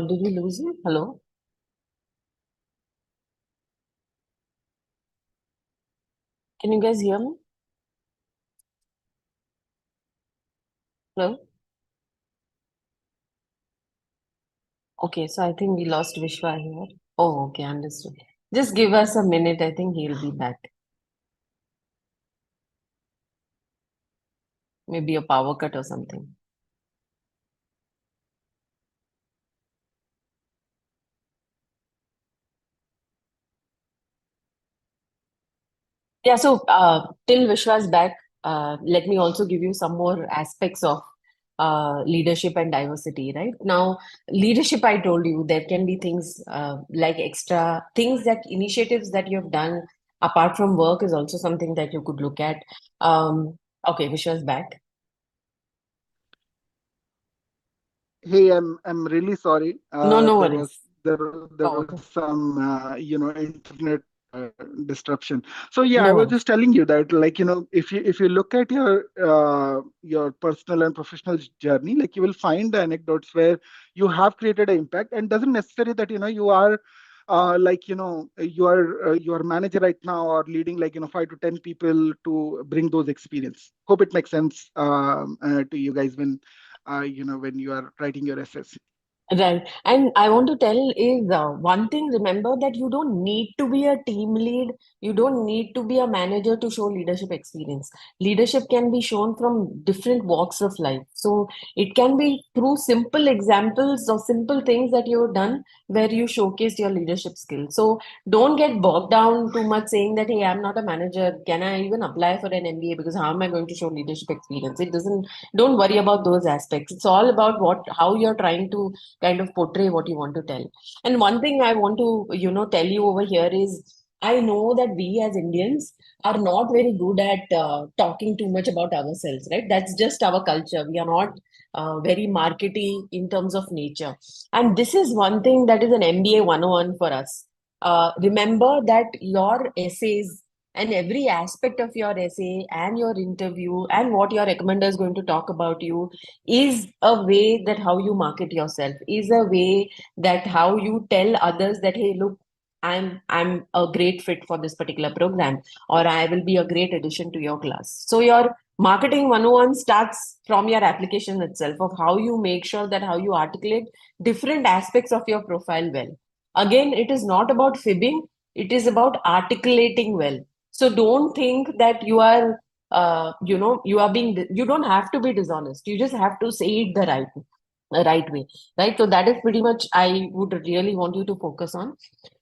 Did we lose you? Hello. Can you guys hear me? Hello. Okay, so I think we lost Vishwa here. Oh, okay, understood. Just give us a minute. I think he'll be back. Maybe a power cut or something. Yeah, so till Vishwa's back, let me also give you some more aspects of leadership and diversity, right? Now, leadership, I told you, there can be things like extra things, that initiatives that you have done apart from work is also something that you could look at. Okay, Vishwa's back. hey, I'm really sorry. No, no There was worries. there Oh, was okay. some internet disruption. So yeah, I No was just worries. telling you that, like, if you look at your personal and professional journey, like, you will find the anecdotes where you have created an impact, and doesn't necessarily that you are like you are manager right now, or leading, like, 5 to 10 people to bring those experience. Hope it makes sense to you guys when you are writing your essays. Right. And I want to tell is one thing, remember that you don't need to be a team lead. You don't need to be a manager to show leadership experience. Leadership can be shown from different walks of life. So it can be through simple examples or simple things that you've done where you showcase your leadership skills. So don't get bogged down too much saying that, hey, I'm not a manager. Can I even apply for an MBA? Because how am I going to show leadership experience? It doesn't, don't worry about those aspects. It's all about how you're trying to kind of portray what you want to tell. And one thing I want to, tell you over here is I know that we as Indians are not very good at talking too much about ourselves, right? That's just our culture. We are not very markety in terms of nature. And this is one thing that is an MBA 101 for us. Remember that your essays and every aspect of your essay and your interview and what your recommender is going to talk about you is a way that how you market yourself, is a way that how you tell others that, hey, look, I'm a great fit for this particular program, or I will be a great addition to your class. So your marketing 101 starts from your application itself, of how you make sure that how you articulate different aspects of your profile well. Again, it is not about fibbing, it is about articulating well. So don't think that you are you are being, you don't have to be dishonest. You just have to say it the right way, right? So that is pretty much I would really want you to focus on.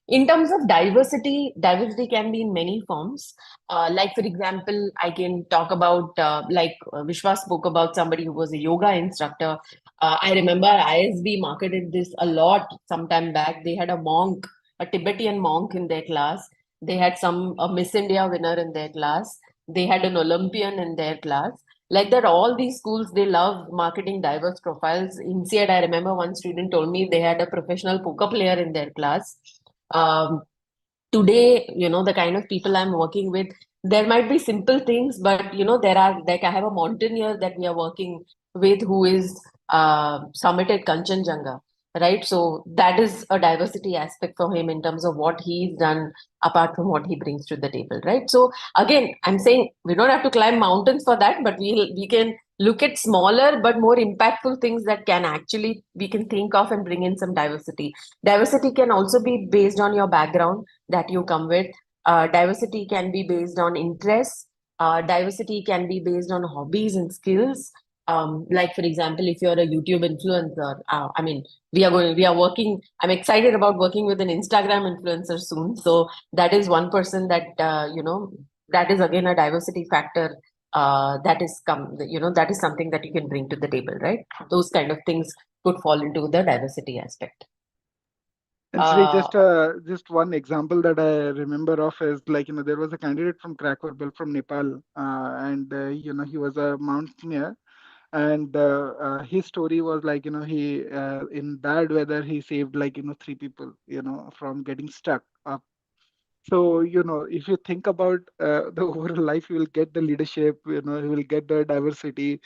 In terms of diversity, diversity can be in many forms. Like, for example, I can talk about, Vishwas spoke about somebody who was a yoga instructor. I remember ISB marketed this a lot some time back. They had a monk, a Tibetan monk in their class. They had a Miss India winner in their class. They had an Olympian in their class. Like that, all these schools, they love marketing diverse profiles. Instead, I remember one student told me they had a professional poker player in their class. um, Today, the kind of people I'm working with, there might be simple things, but there are, like, I have a mountaineer that we are working with who is summited Kanchenjunga, right? So that is a diversity aspect for him in terms of what he's done apart from what he brings to the table, right? So again, I'm saying we don't have to climb mountains for that, but we can look at smaller but more impactful things that can actually we can think of and bring in some diversity. Diversity can also be based on your background that you come with. Diversity can be based on interests. Diversity can be based on hobbies and skills. Like, for example, if you're a YouTube influencer, I mean, we are working. I'm excited about working with an Instagram influencer soon. So that is one person that that is again a diversity factor. That is something that you can bring to the table, right? Those kind of things could fall into the diversity aspect. And Sri, Uh, just one example that I remember of is like, there was a candidate from Krakow from Nepal, and he was a mountaineer, and his story was like, he in bad weather he saved like, three people, from getting stuck up. So, if you think about the overall life, you will get the leadership, you will get the diversity,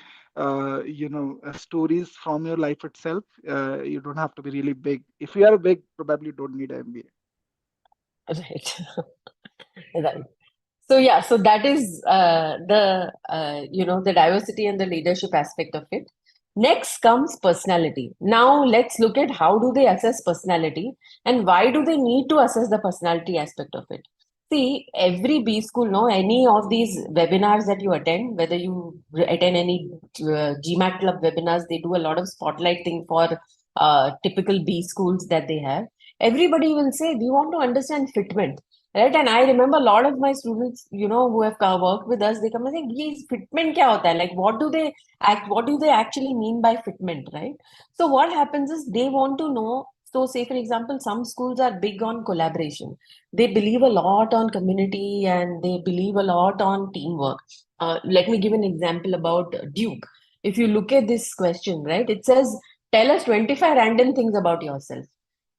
stories from your life itself. You don't have to be really big. If you are big, probably you don't need an MBA. right. Right. So yeah, so that is the diversity and the leadership aspect of it. Next comes personality. Now let's look at how do they assess personality and why do they need to assess the personality aspect of it. See, every B school, no, any of these webinars that you attend, whether you attend any GMAT Club webinars, they do a lot of spotlight thing for typical B schools that they have. Everybody will say, we want to understand fitment. Right, and I remember a lot of my students, who have worked with us, they come and say, "Ye fitment kya hota hai? Like, what do they actually mean by fitment, right?" So what happens is they want to know. So, say for example, some schools are big on collaboration. They believe a lot on community and they believe a lot on teamwork. Let me give an example about Duke. If you look at this question, right, it says, "Tell us 25 random things about yourself."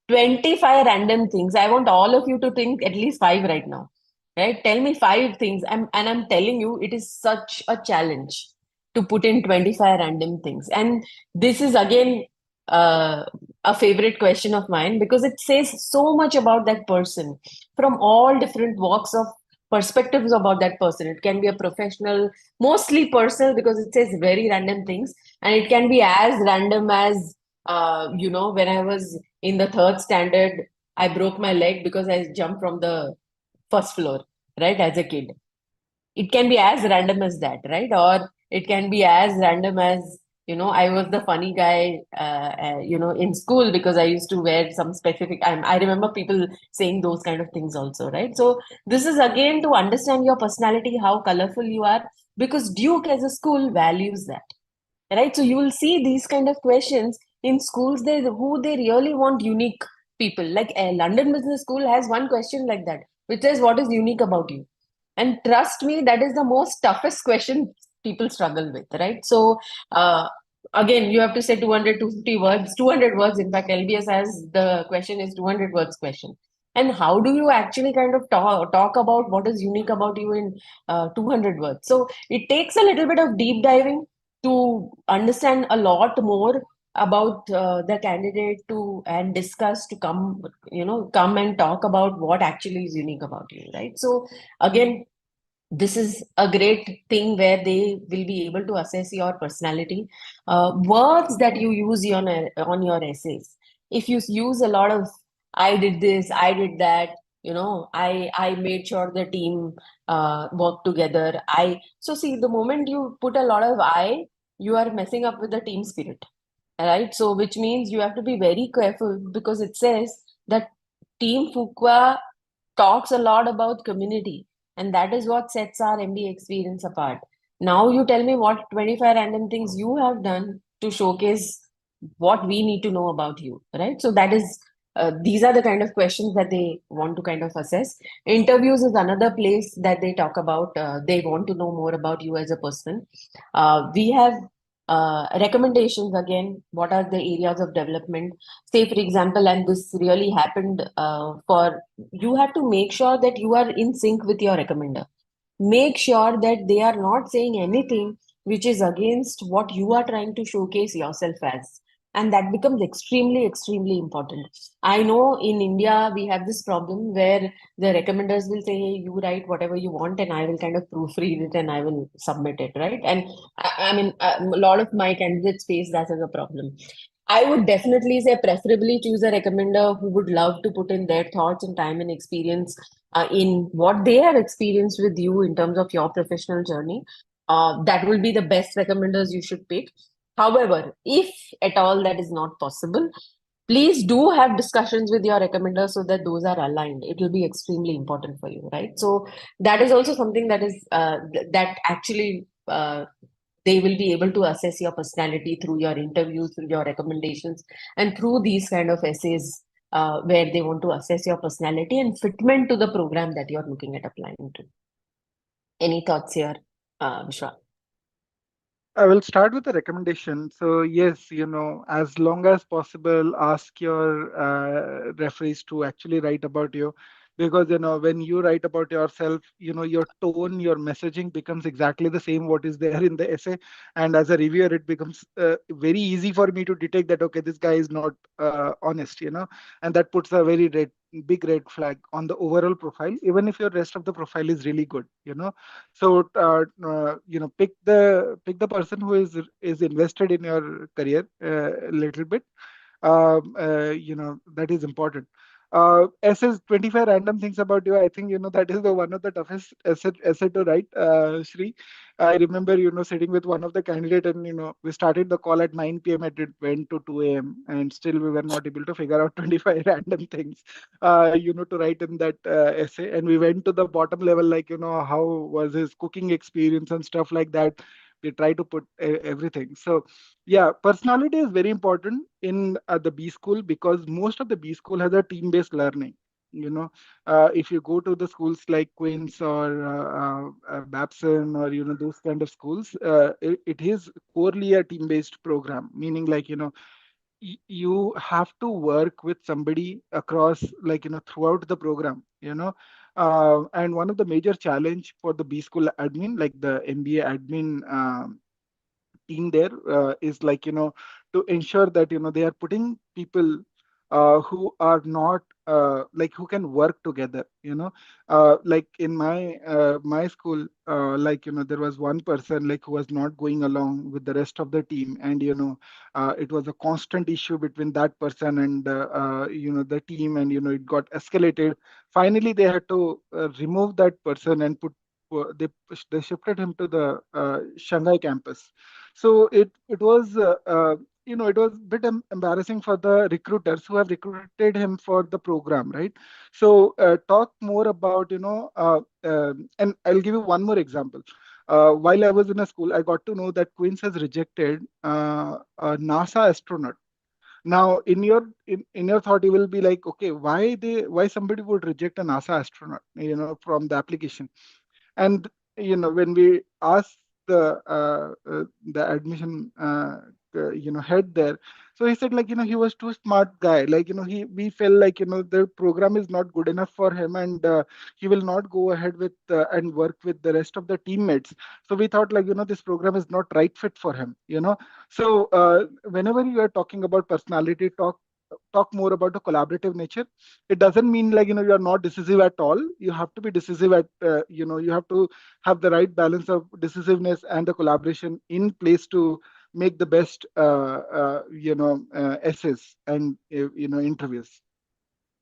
25 random things. I want all of you to think at least five right now. Right? Tell me five things. I'm telling you, it is such a challenge to put in 25 random things. And this is again uh, a favorite question of mine because it says so much about that person from all different walks of perspectives about that person. It can be a professional, mostly personal because it says very random things. And it can be as random as, when I was in the third standard, I broke my leg because I jumped from the first floor, right, as a kid. It can be as random as that, right? Or it can be as random as, I was the funny guy, in school because I used to wear some specific. I remember people saying those kind of things also, right? So this is again to understand your personality, how colorful you are, because Duke as a school values that, right? So you will see these kind of questions in schools who they really want unique people. Like a London Business School has one question like that, which says, "What is unique about you?" And trust me, that is the most toughest question people struggle with, right? So again, you have to say 200, 250 words, 200 words. In fact, LBS has the question is 200 words question. And how do you actually kind of talk about what is unique about you in 200 words? So it takes a little bit of deep diving to understand a lot more about the candidate to and discuss to come and talk about what actually is unique about you, right? So again, this is a great thing where they will be able to assess your personality. Words that you use on your essays, if you use a lot of "I did this, I did that," I made sure the team worked together. So see, the moment you put a lot of "I," you are messing up with the team spirit, right? So which means you have to be very careful because it says that Team Fuqua talks a lot about community, and that is what sets our MBA experience apart. Now, you tell me what 25 random things you have done to showcase what we need to know about you, right? So, that is these are the kind of questions that they want to kind of assess. Interviews is another place that they talk about. They want to know more about you as a person. We have recommendations again. What are the areas of development? Say, for example, and this really happened for you have to make sure that you are in sync with your recommender. Make sure that they are not saying anything which is against what you are trying to showcase yourself as. And that becomes extremely, extremely important. I know in India, we have this problem where the recommenders will say, hey, you write whatever you want, and I will kind of proofread it and I will submit it, right? And I mean, a lot of my candidates face that as a problem. I would definitely say preferably choose a recommender who would love to put in their thoughts and time and experience in what they have experienced with you in terms of your professional journey. That will be the best recommenders you should pick. However, if at all that is not possible, please do have discussions with your recommenders so that those are aligned. It will be extremely important for you, right? So that is also something that is that actually they will be able to assess your personality through your interviews, through your recommendations, and through these kind of essays where they want to assess your personality and fitment to the program that you're looking at applying to. Any thoughts here, Vishwa? I will start with the recommendation. So yes, as long as possible, ask your referees to actually write about you, because when you write about yourself, your tone, your messaging becomes exactly the same what is there in the essay, and as a reviewer, it becomes very easy for me to detect that okay, this guy is not honest, and that puts a very big red flag on the overall profile, even if your rest of the profile is really good. So pick the person who is invested in your career a little bit. That is important. Essays, 25 random things about you. I think that is the one of the toughest essay to write. Shri, I remember sitting with one of the candidate, and we started the call at 9 p.m. and it went to 2 a.m. and still we were not able to figure out 25 random things to write in that essay. And we went to the bottom level, like how was his cooking experience and stuff like that. We try to put everything. So yeah, personality is very important in the B school, because most of the B school has a team-based learning. If you go to the schools like Queen's or Babson, or those kind of schools, it is purely a team-based program. Meaning, like you have to work with somebody across, like throughout the program. And one of the major challenge for the B school admin, like the MBA admin team there, is like to ensure that they are putting people who are not like who can work together. Like in my school, like there was one person like who was not going along with the rest of the team, and it was a constant issue between that person and the team, and it got escalated. Finally they had to remove that person and they shifted him to the Shanghai campus. So it was it was a bit embarrassing for the recruiters who have recruited him for the program, right? So talk more about and I'll give you one more example. While I was in a school, I got to know that Queens has rejected a NASA astronaut. Now, in your thought, you will be like, okay, why somebody would reject a NASA astronaut, from the application? And when we asked the admission head there, so he said, like he was too smart guy, like we felt like the program is not good enough for him, and he will not go ahead with and work with the rest of the teammates. So we thought, like this program is not right fit for him. So whenever you are talking about personality, talk more about the collaborative nature. It doesn't mean like you are not decisive at all. You have to be decisive at you have to have the right balance of decisiveness and the collaboration in place to make the best essays and interviews.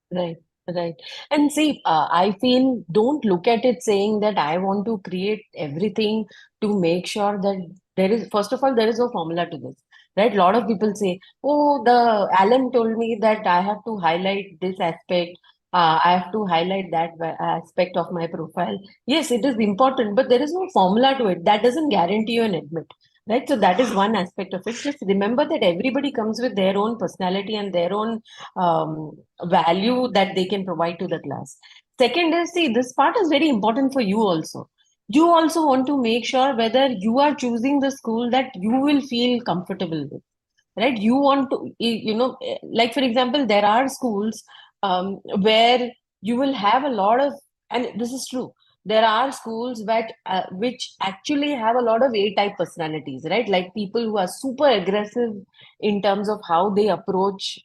Right, right. And see, I feel don't look at it saying that I want to create everything to make sure that there is, first of all, there is no formula to this, right? A lot of people say, oh, the Alan told me that I have to highlight this aspect. I have to highlight that aspect of my profile. Yes, it is important, but there is no formula to it. That doesn't guarantee you an admit, right? So that is one aspect of it. Just remember that everybody comes with their own personality and their own value that they can provide to the class. Second is, see, this part is very important for you also. You also want to make sure whether you are choosing the school that you will feel comfortable with, right? You want to, like for example, there are schools where you will have a lot of, and this is true, there are schools that which actually have a lot of A type personalities, right? Like people who are super aggressive in terms of how they have approached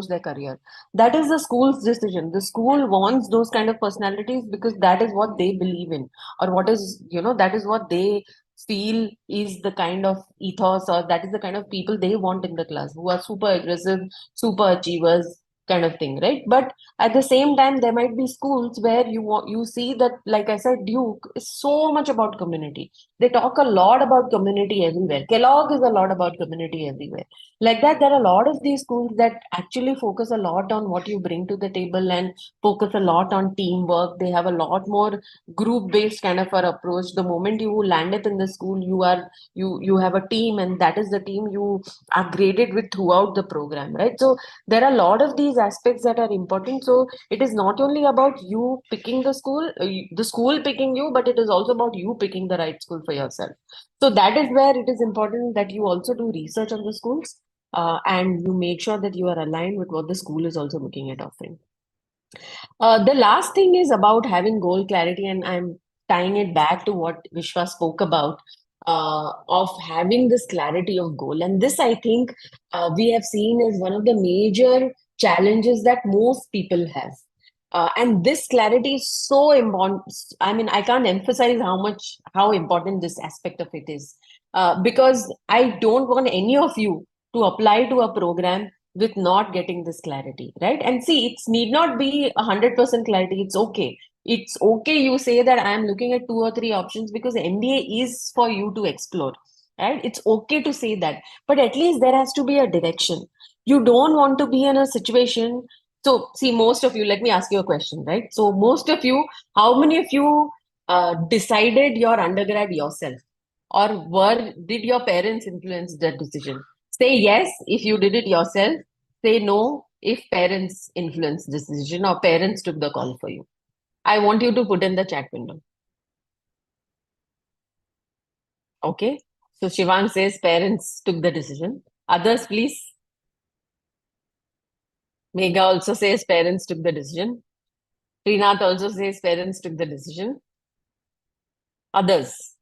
their career. That is the school's decision. The school wants those kind of personalities because that is what they believe in, or what is, that is what they feel is the kind of ethos, or that is the kind of people they want in the class, who are super aggressive, super achievers, kind of thing, right? But at the same time, there might be schools where you see that, like I said, Duke is so much about community. They talk a lot about community everywhere. Kellogg is a lot about community everywhere. Like that, there are a lot of these schools that actually focus a lot on what you bring to the table and focus a lot on teamwork. They have a lot more group based kind of an approach. The moment you land up in the school, you have a team, and that is the team you are graded with throughout the program, right? So there are a lot of these aspects that are important. So it is not only about you picking the school picking you, but it is also about you picking the right school for yourself. So that is where it is important that you also do research on the schools, and you make sure that you are aligned with what the school is also looking at offering. The last thing is about having goal clarity, and I'm tying it back to what Vishwa spoke about, of having this clarity of goal. And this, I think, we have seen as one of the major challenges that most people have. And this clarity is so important. I mean, I can't emphasize how important this aspect of it is, because I don't want any of you to apply to a program with not getting this clarity, right? And see, it's need not be 100% clarity. It's okay. It's okay. You say that I'm looking at two or three options because MBA is for you to explore, right? It's okay to say that, but at least there has to be a direction. You don't want to be in a situation. So, see, most of you, let me ask you a question, right? So, most of you, how many of you decided your undergrad yourself? Or did your parents influence that decision? Say yes if you did it yourself. Say no if parents influenced this decision or parents took the call for you. I want you to put in the chat window. Okay. So Shivang says parents took the decision. Others, please. Megha also says parents took the decision. Srinath also says parents took the decision. Others.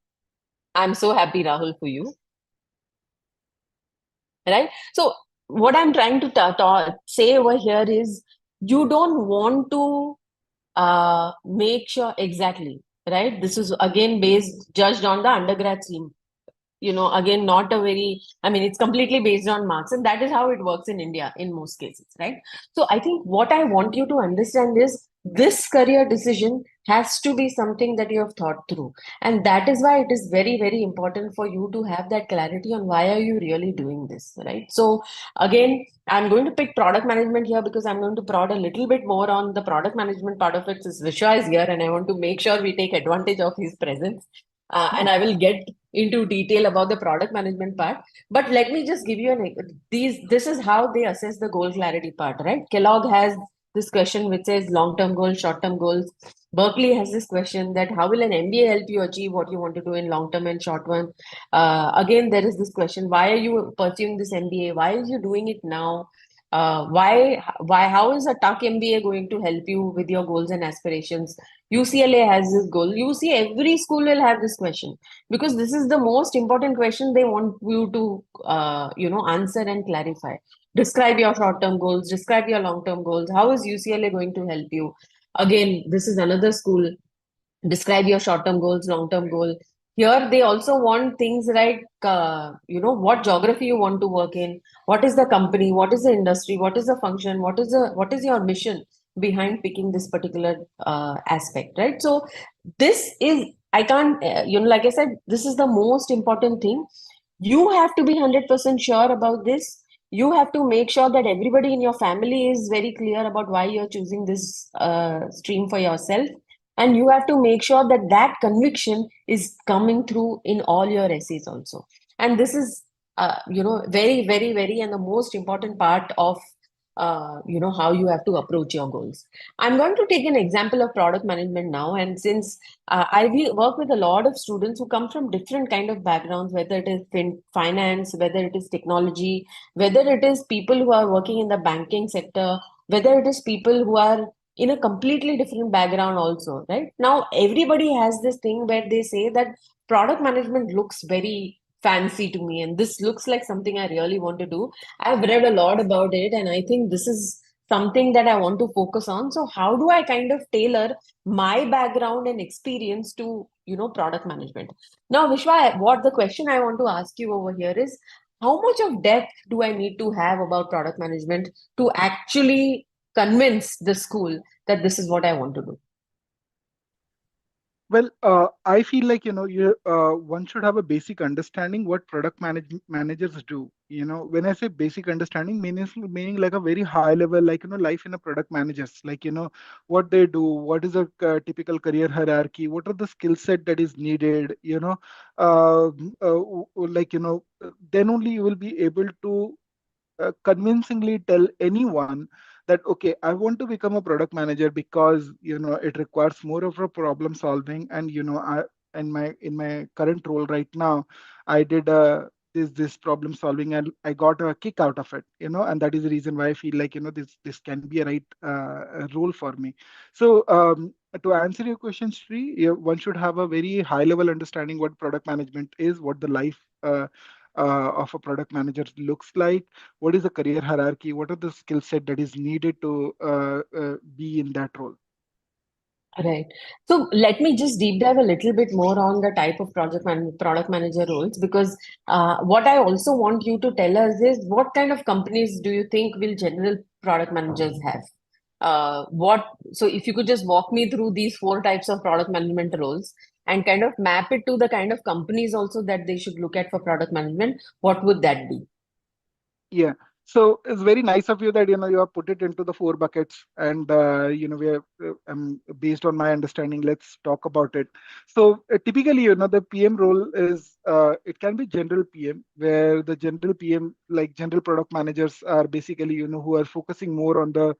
I'm so happy, Rahul, for you. Right? So what I'm trying to say over here is you don't want to make sure exactly, right? This is again judged on the undergrad scene. Again, not a very, I mean, it's completely based on marks, and that is how it works in India in most cases, right? So I think what I want you to understand is this career decision has to be something that you have thought through. And that is why it is very, very important for you to have that clarity on why are you really doing this, right? So again, I'm going to pick product management here because I'm going to prod a little bit more on the product management part of it, since Vishwa is here and I want to make sure we take advantage of his presence. And I will get into detail about the product management part. But let me just give you this is how they assess the goal clarity part, right? Kellogg has this question which says long-term goals, short-term goals. Berkeley has this question that how will an MBA help you achieve what you want to do in long-term and short-term? Again, there is this question, why are you pursuing this MBA? Why are you doing it now? How is a Tuck MBA going to help you with your goals and aspirations? UCLA has this goal. You see, every school will have this question because this is the most important question they want you to, answer and clarify. Describe your short-term goals. Describe your long-term goals. How is UCLA going to help you? Again, this is another school. Describe your short-term goals, long-term goal. Here, they also want things like, what geography you want to work in, what is the company, what is the industry, what is the function, what is your mission behind picking this particular aspect, right? So this is, I can't, like I said, this is the most important thing. You have to be 100% sure about this. you have to make sure that everybody in your family is very clear about why you're choosing this stream for yourself. And you have to make sure that that conviction is coming through in all your essays also. And this is, very, very, very, and the most important part of, how you have to approach your goals. I'm going to take an example of product management now. And since work with a lot of students who come from different kind of backgrounds, whether it is finance, whether it is technology, whether it is people who are working in the banking sector, whether it is people who are in a completely different background also, right? Now, everybody has this thing where they say that product management looks very fancy to me, and this looks like something I really want to do. I've read a lot about it, and I think this is something that I want to focus on. So, how do I kind of tailor my background and experience to, product management? Now, Vishwa, what the question I want to ask you over here is, how much of depth do I need to have about product management to actually convince the school that this is what I want to do? Well, I feel like one should have a basic understanding what managers do. When I say basic understanding, meaning like a very high level, like life in a product managers, like what they do, what is a typical career hierarchy, what are the skill set that is needed. Like then only you will be able to convincingly tell anyone that okay, I want to become a product manager because it requires more of a problem solving. And I in my current role right now, I did this problem solving and I got a kick out of it. And that is the reason why I feel like this can be a right role for me. So to answer your question, Sri, yeah, one should have a very high level understanding what product management is, what the life of a product manager looks like, what is the career hierarchy, what are the skill set that is needed to be in that role. Right. So let me just deep dive a little bit more on the type of product manager roles, because what I also want you to tell us is what kind of companies do you think will general product managers have? So if you could just walk me through these four types of product management roles and kind of map it to the kind of companies also that they should look at for product management, what would that be? Yeah. So it's very nice of you that you have put it into the four buckets, and we are based on my understanding. Let's talk about it. So typically, the PM role is it can be general PM, where the general PM, like general product managers, are basically who are focusing more on the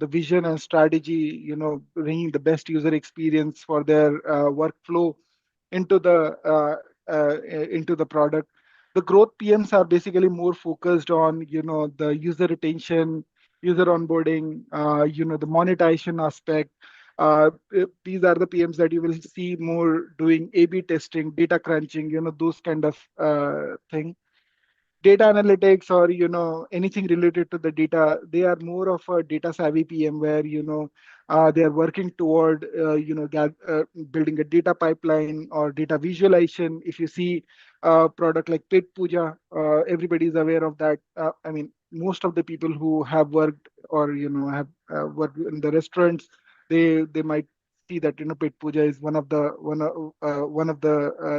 vision and strategy, bringing the best user experience for their workflow into the product. The growth PMs are basically more focused on the user retention, user onboarding, the monetization aspect. These are the PMs that you will see more doing A/B testing, data crunching, those kind of thing. Data analytics, or anything related to the data, they are more of a data savvy PM, where they are working toward building a data pipeline or data visualization. If you see a product like Pet Puja, everybody is aware of that. I mean, most of the people who have worked or have worked in the restaurants, they might see that Pet Puja is one of the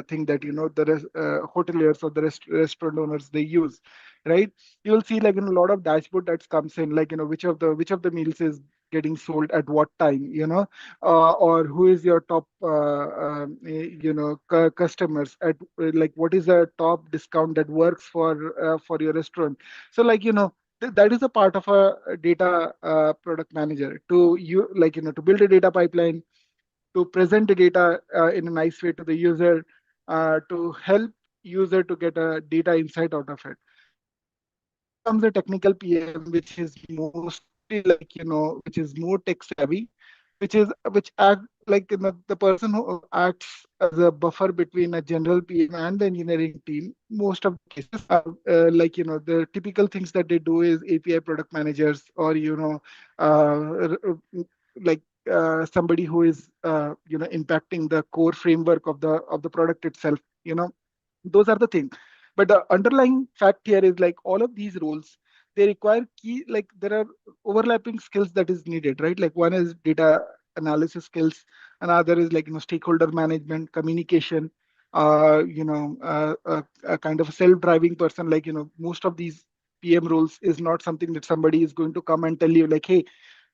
thing that hoteliers or the restaurant owners they use, right? You will see like in a lot of dashboard that comes in, like which of the meals is getting sold at what time, or who is your top customers at like what is the top discount that works for your restaurant. So like that is a part of a data product manager, to you like to build a data pipeline, to present the data in a nice way to the user, to help user to get a data insight out of it. Then comes the technical PM, which is mostly like which is more tech savvy, which act like the person who acts as a buffer between a general PM and the engineering team. Most of the cases, like the typical things that they do is API product managers, or like somebody who is impacting the core framework of the product itself. Those are the things. But the underlying fact here is like all of these roles, they require key, like there are overlapping skills that is needed, right? Like one is data analysis skills, another is like stakeholder management, communication, a kind of a self-driving person, like most of these PM roles is not something that somebody is going to come and tell you like, hey,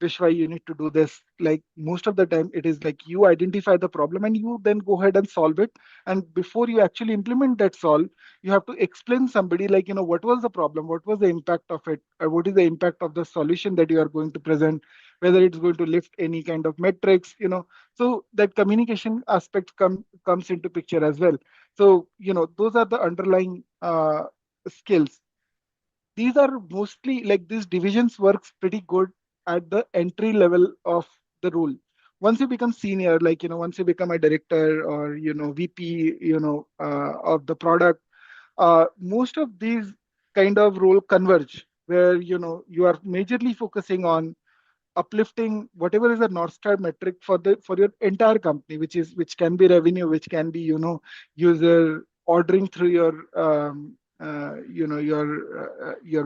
Vishwa, you need to do this. Like most of the time, it is like you identify the problem and you then go ahead and solve it. And before you actually implement that solve, you have to explain somebody like, what was the problem, what was the impact of it, what is the impact of the solution that you are going to present, whether it's going to lift any kind of metrics. So that communication aspect comes into picture as well. So those are the underlying skills. These are mostly like these divisions works pretty good at the entry level of the role. Once you become senior, like once you become a director or VP, of the product, most of these kind of role converge where you are majorly focusing on uplifting whatever is a north star metric for your entire company, which can be revenue, which can be user ordering through your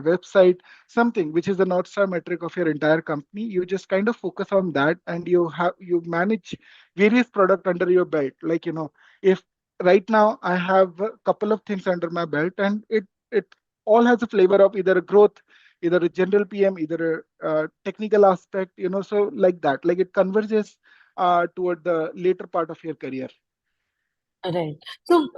website, something which is the north star metric of your entire company. You just kind of focus on that, and you manage various product under your belt. Like if right now I have a couple of things under my belt, and it all has a flavor of either a growth, either a general PM, either a technical aspect, so like that, like it converges toward the later part of your career. Right. So,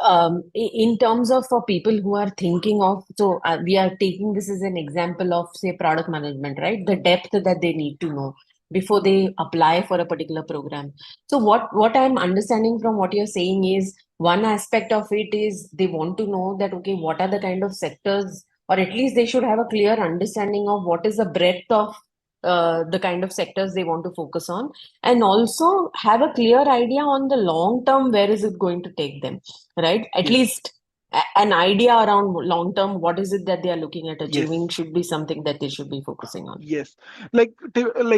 in terms of for people who are thinking of, so we are taking this as an example of, say, product management, right? The depth that they need to know before they apply for a particular program. So, what I'm understanding from what you're saying is one aspect of it is they want to know that, okay, what are the kind of sectors, or at least they should have a clear understanding of what is the breadth of the kind of sectors they want to focus on, and also have a clear idea on the long term where is it going to take them, right? At Yes, least an idea around long term what is it that they are looking at achieving yes. should be something that they should be focusing on. Yes, like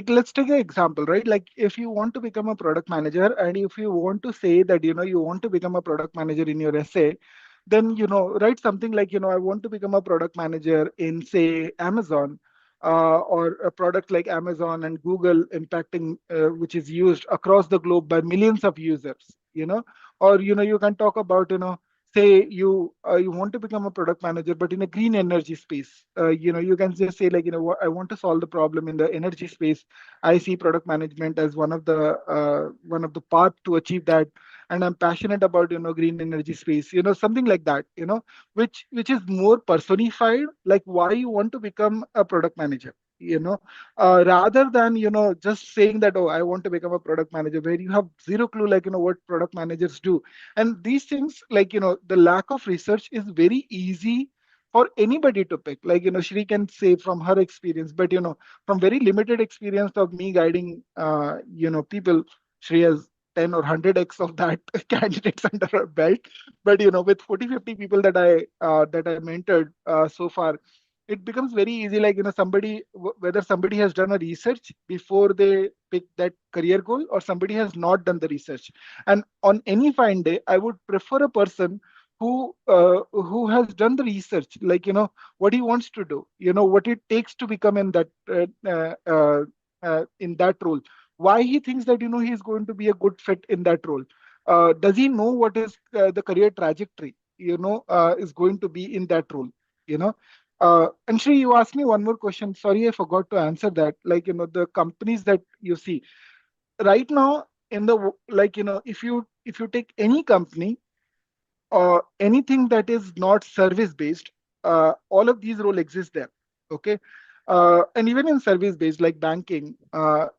let's take an example, right? Like if you want to become a product manager, and if you want to say that you want to become a product manager in your essay, then write something like I want to become a product manager in say Amazon, or a product like Amazon and Google impacting, which is used across the globe by millions of users. Or you can talk about say you want to become a product manager but in a green energy space. You can just say like I want to solve the problem in the energy space. I see product management as one of the path to achieve that, and I'm passionate about green energy space, something like that, which is more personified, like why you want to become a product manager, rather than just saying that, oh, I want to become a product manager, where you have zero clue like what product managers do. And these things, like the lack of research is very easy for anybody to pick. Like Shri can say from her experience, but from very limited experience of me guiding people, Shri has 10 or 100x of that candidates under her belt. But with 40, 50 people that I mentored so far, it becomes very easy, like somebody, whether somebody has done a research before they pick that career goal, or somebody has not done the research. And on any fine day, I would prefer a person who has done the research, like what he wants to do, what it takes to become in that role, why he thinks that he is going to be a good fit in that role. Does he know what is the career trajectory is going to be in that role? you know and Shri, you asked me one more question. Sorry, I forgot to answer that. Like, the companies that you see right now in like, if you take any company or anything that is not service based, all of these role exist there. Okay. And even in service based like banking,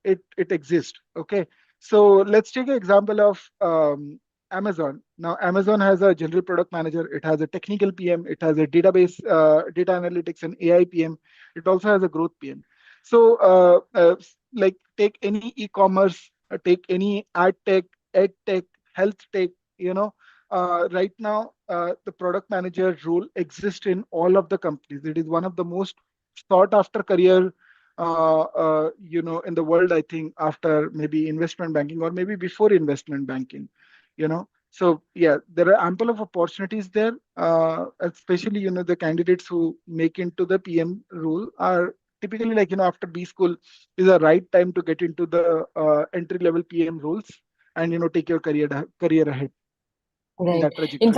it exists. Okay. So let's take an example of Amazon. Now Amazon has a general product manager, it has a technical PM, it has a database, data analytics and AI PM, it also has a growth PM. So like take any e-commerce, take any ad tech, ed tech, health tech, right now, the product manager role exists in all of the companies. It is one of the most sought after career, in the world, I think, after maybe investment banking or maybe before investment banking. So yeah, there are ample of opportunities there, especially, the candidates who make into the PM role are typically like, after B school is the right time to get into the entry level PM roles and, take your career ahead. in Right. that trajectory. In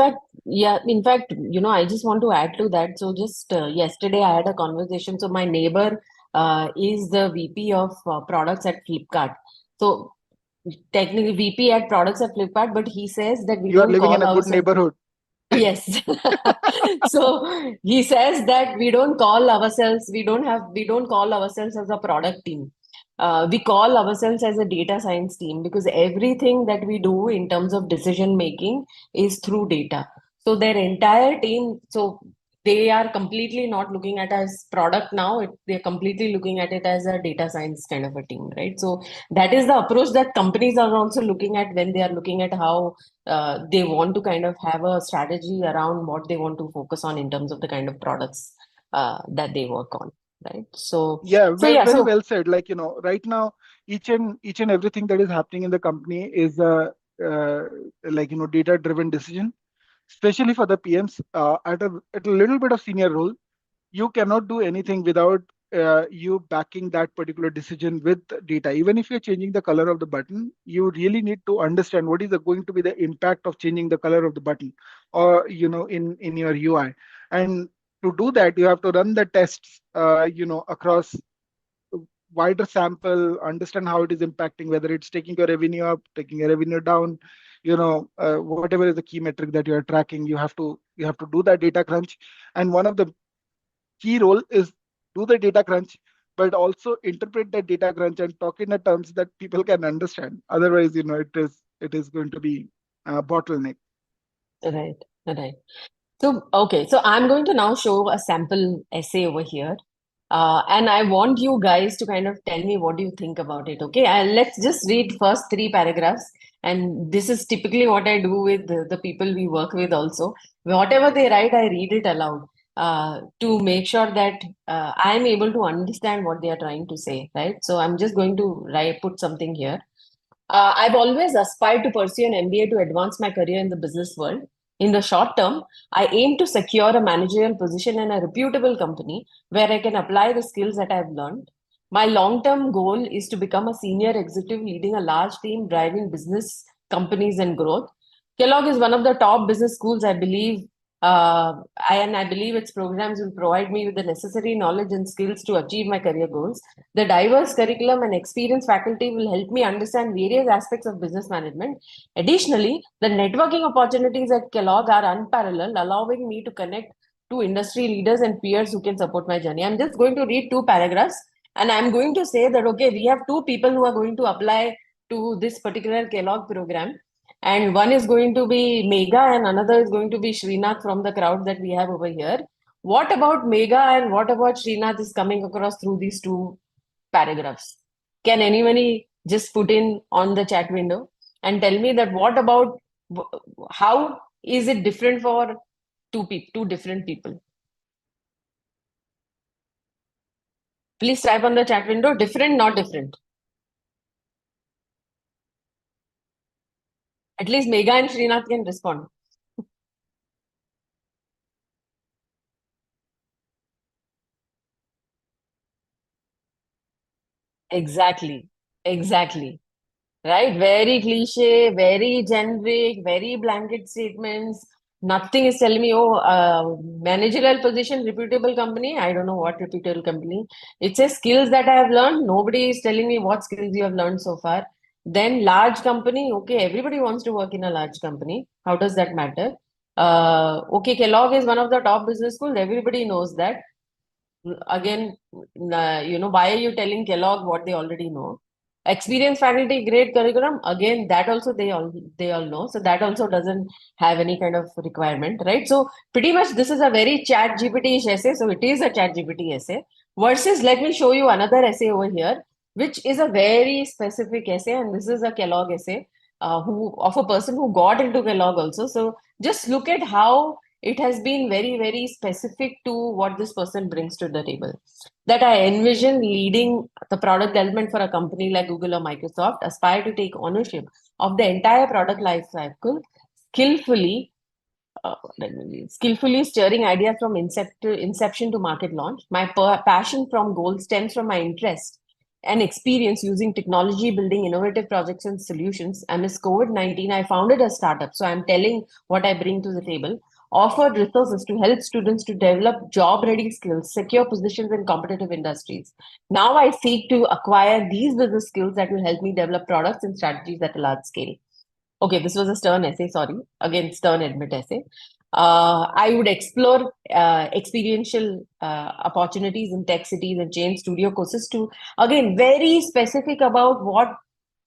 fact, I just want to add to that. So just yesterday I had a conversation. So my neighbor is the VP of products at Flipkart. So technically VP at products at Flipkart, but he says that we You are don't living in call a good ourselves. neighborhood. Yes. So he says that we don't call ourselves as a product team. We call ourselves as a data science team because everything that we do in terms of decision making is through data. So their entire team, so they are completely not looking at as product now. They're completely looking at it as a data science kind of a team, right? So that is the approach that companies are also looking at when they are looking at how they want to kind of have a strategy around what they want to focus on in terms of the kind of products that they work on, right? Yeah, So yeah, very so well said. Like, right now, each and everything that is happening in the company is uh, like, data driven decision, especially for the PMs at a little bit of senior role. You cannot do anything without you backing that particular decision with data. Even if you're changing the color of the button, you really need to understand what is going to be the impact of changing the color of the button, or in your UI. And to do that, you have to run the tests across wider sample, understand how it is impacting, whether it's taking your revenue up, taking your revenue down, whatever is the key metric that you are tracking. You have to do that data crunch. And one of the key role is do the data crunch, but also interpret that data crunch and talk in a terms that people can understand. Otherwise, it is going to be a bottleneck. right, right. So, okay, so I'm going to now show a sample essay over here. And I want you guys to kind of tell me what do you think about it. Okay, let's just read first three paragraphs. And this is typically what I do with the people we work with also. Whatever they write, I read it aloud to make sure that I'm able to understand what they are trying to say, right? So I'm just going to put something here. I've always aspired to pursue an MBA to advance my career in the business world. In the short term, I aim to secure a managerial position in a reputable company where I can apply the skills that I've learned. My long term goal is to become a senior executive leading a large team driving business companies and growth. Kellogg is one of the top business schools, I believe, and I believe its programs will provide me with the necessary knowledge and skills to achieve my career goals. The diverse curriculum and experienced faculty will help me understand various aspects of business management. Additionally, the networking opportunities at Kellogg are unparalleled, allowing me to connect to industry leaders and peers who can support my journey. I'm just going to read two paragraphs and I'm going to say that, okay, we have two people who are going to apply to this particular Kellogg program. And one is going to be Mega and another is going to be Srinath from the crowd that we have over here. What about Mega and what about Srinath is coming across through these two paragraphs? Can anybody just put in on the chat window and tell me that what about how is it different for two different people? Please type on the chat window, different, not different. At least Megha and Srinath can respond. Exactly. Exactly. Right? Very cliche, very generic, very blanket statements. Nothing is telling me, oh, managerial position, reputable company. I don't know what reputable company. It says skills that I have learned. Nobody is telling me what skills you have learned so far. Then large company. Okay, everybody wants to work in a large company. How does that matter? Okay, Kellogg is one of the top business schools. Everybody knows that. Again, why are you telling Kellogg what they already know? Experienced faculty, great curriculum. Again, that also they all know. So that also doesn't have any kind of requirement, right? So pretty much this is a very chat GPT-ish essay. So it is a chat GPT essay. Versus, let me show you another essay over here, which is a very specific essay, and this is a Kellogg essay, who of a person who got into Kellogg also. So just look at how it has been very, very specific to what this person brings to the table. That I envision leading the product development for a company like Google or Microsoft, aspire to take ownership of the entire product life cycle, skillfully, skillfully steering ideas from inception to market launch. My passion from goal stems from my interest and experience using technology, building innovative projects and solutions. Amidst COVID-19, I founded a startup. So I'm telling what I bring to the table. Offered resources to help students to develop job ready skills, secure positions in competitive industries. Now I seek to acquire these business skills that will help me develop products and strategies at a large scale. Okay, this was a stern essay, sorry. Again, stern admit essay. I would explore experiential opportunities in tech cities and change studio courses to, again, very specific about what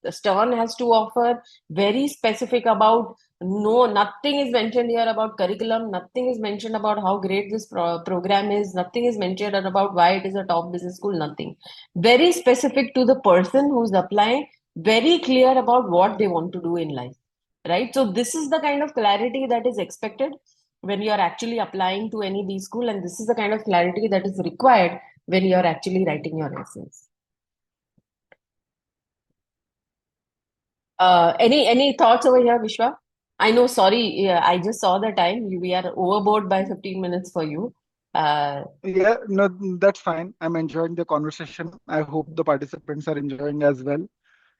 Stern has to offer, very specific about no, nothing is mentioned here about curriculum, nothing is mentioned about how great this program is, nothing is mentioned about why it is a top business school, nothing. Very specific to the person who's applying, very clear about what they want to do in life, right? So, this is the kind of clarity that is expected when you are actually applying to any B school, and this is the kind of clarity that is required when you are actually writing your essays. Any thoughts over here, Vishwa? I know, sorry, yeah, I just saw the time. We are overboard by 15 minutes for you. Uh, Yeah, no, that's fine. I'm enjoying the conversation. I hope the participants are enjoying as well.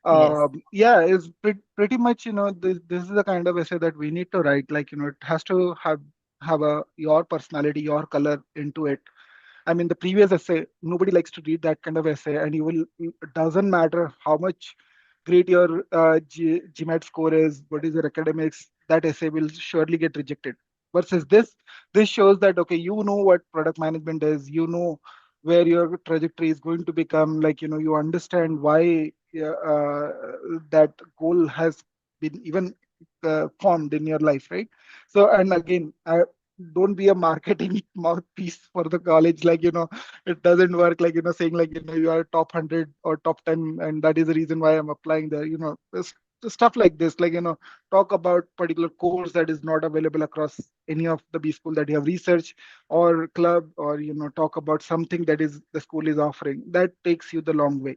yes, Yeah, it's pretty much, this is the kind of essay that we need to write. Like, it has to have a your personality, your color into it. I mean, the previous essay, nobody likes to read that kind of essay, and it doesn't matter how much great your GMAT score is, what is your academics, that essay will surely get rejected. Versus this shows that, okay, you know what product management is, you know where your trajectory is going to become, like, you understand why that goal has been even formed in your life, right? So, and again, don't be a marketing mouthpiece for the college. Like, it doesn't work, like, saying, like, you are top 100 or top 10 and that is the reason why I'm applying there. Stuff like this, like, talk about particular course that is not available across any of the B school that you have researched or club, or talk about something that is the school is offering. That takes you the long way.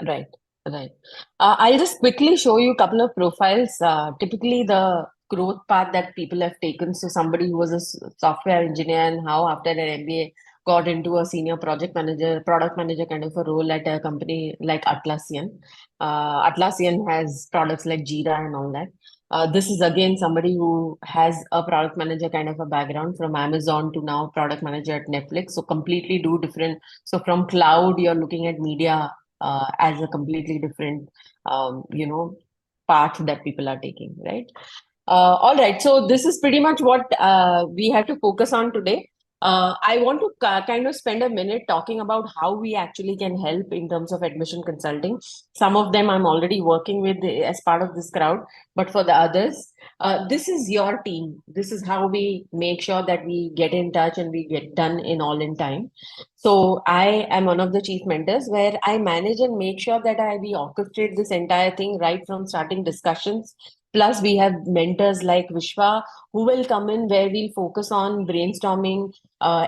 right, right. I'll just quickly show you a couple of profiles. Typically, the growth path that people have taken. So, somebody who was a software engineer and how after an MBA got into a senior project manager, product manager kind of a role at a company like Atlassian. Atlassian has products like Jira and all that. This is again somebody who has a product manager kind of a background from Amazon to now product manager at Netflix. So completely do different. So from cloud, you're looking at media as a completely different, path that people are taking, right? All right, so this is pretty much what we have to focus on today. I want to kind of spend a minute talking about how we actually can help in terms of admission consulting. Some of them I'm already working with as part of this crowd, but for the others, this is your team. This is how we make sure that we get in touch and we get done in all in time. So I am one of the chief mentors where I manage and make sure that we orchestrate this entire thing right from starting discussions. Plus, we have mentors like Vishwa who will come in where we'll focus on brainstorming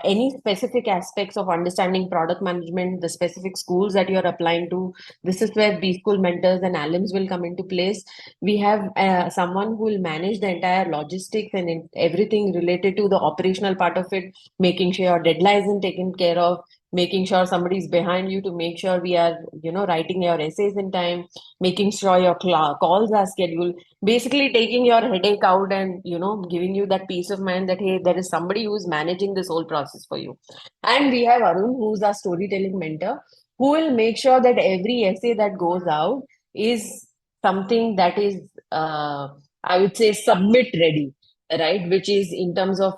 any specific aspects of understanding product management, the specific schools that you're applying to. This is where B school mentors and alums will come into place. We have someone who will manage the entire logistics and everything related to the operational part of it, making sure your deadlines are taken care of, making sure somebody's behind you to make sure we are, writing your essays in time, making sure your calls are scheduled, basically taking your headache out and giving you that peace of mind that hey, there is somebody who's managing this whole process for you. And we have Arun, who's our storytelling mentor, who will make sure that every essay that goes out is something that is I would say submit ready, right? Which is in terms of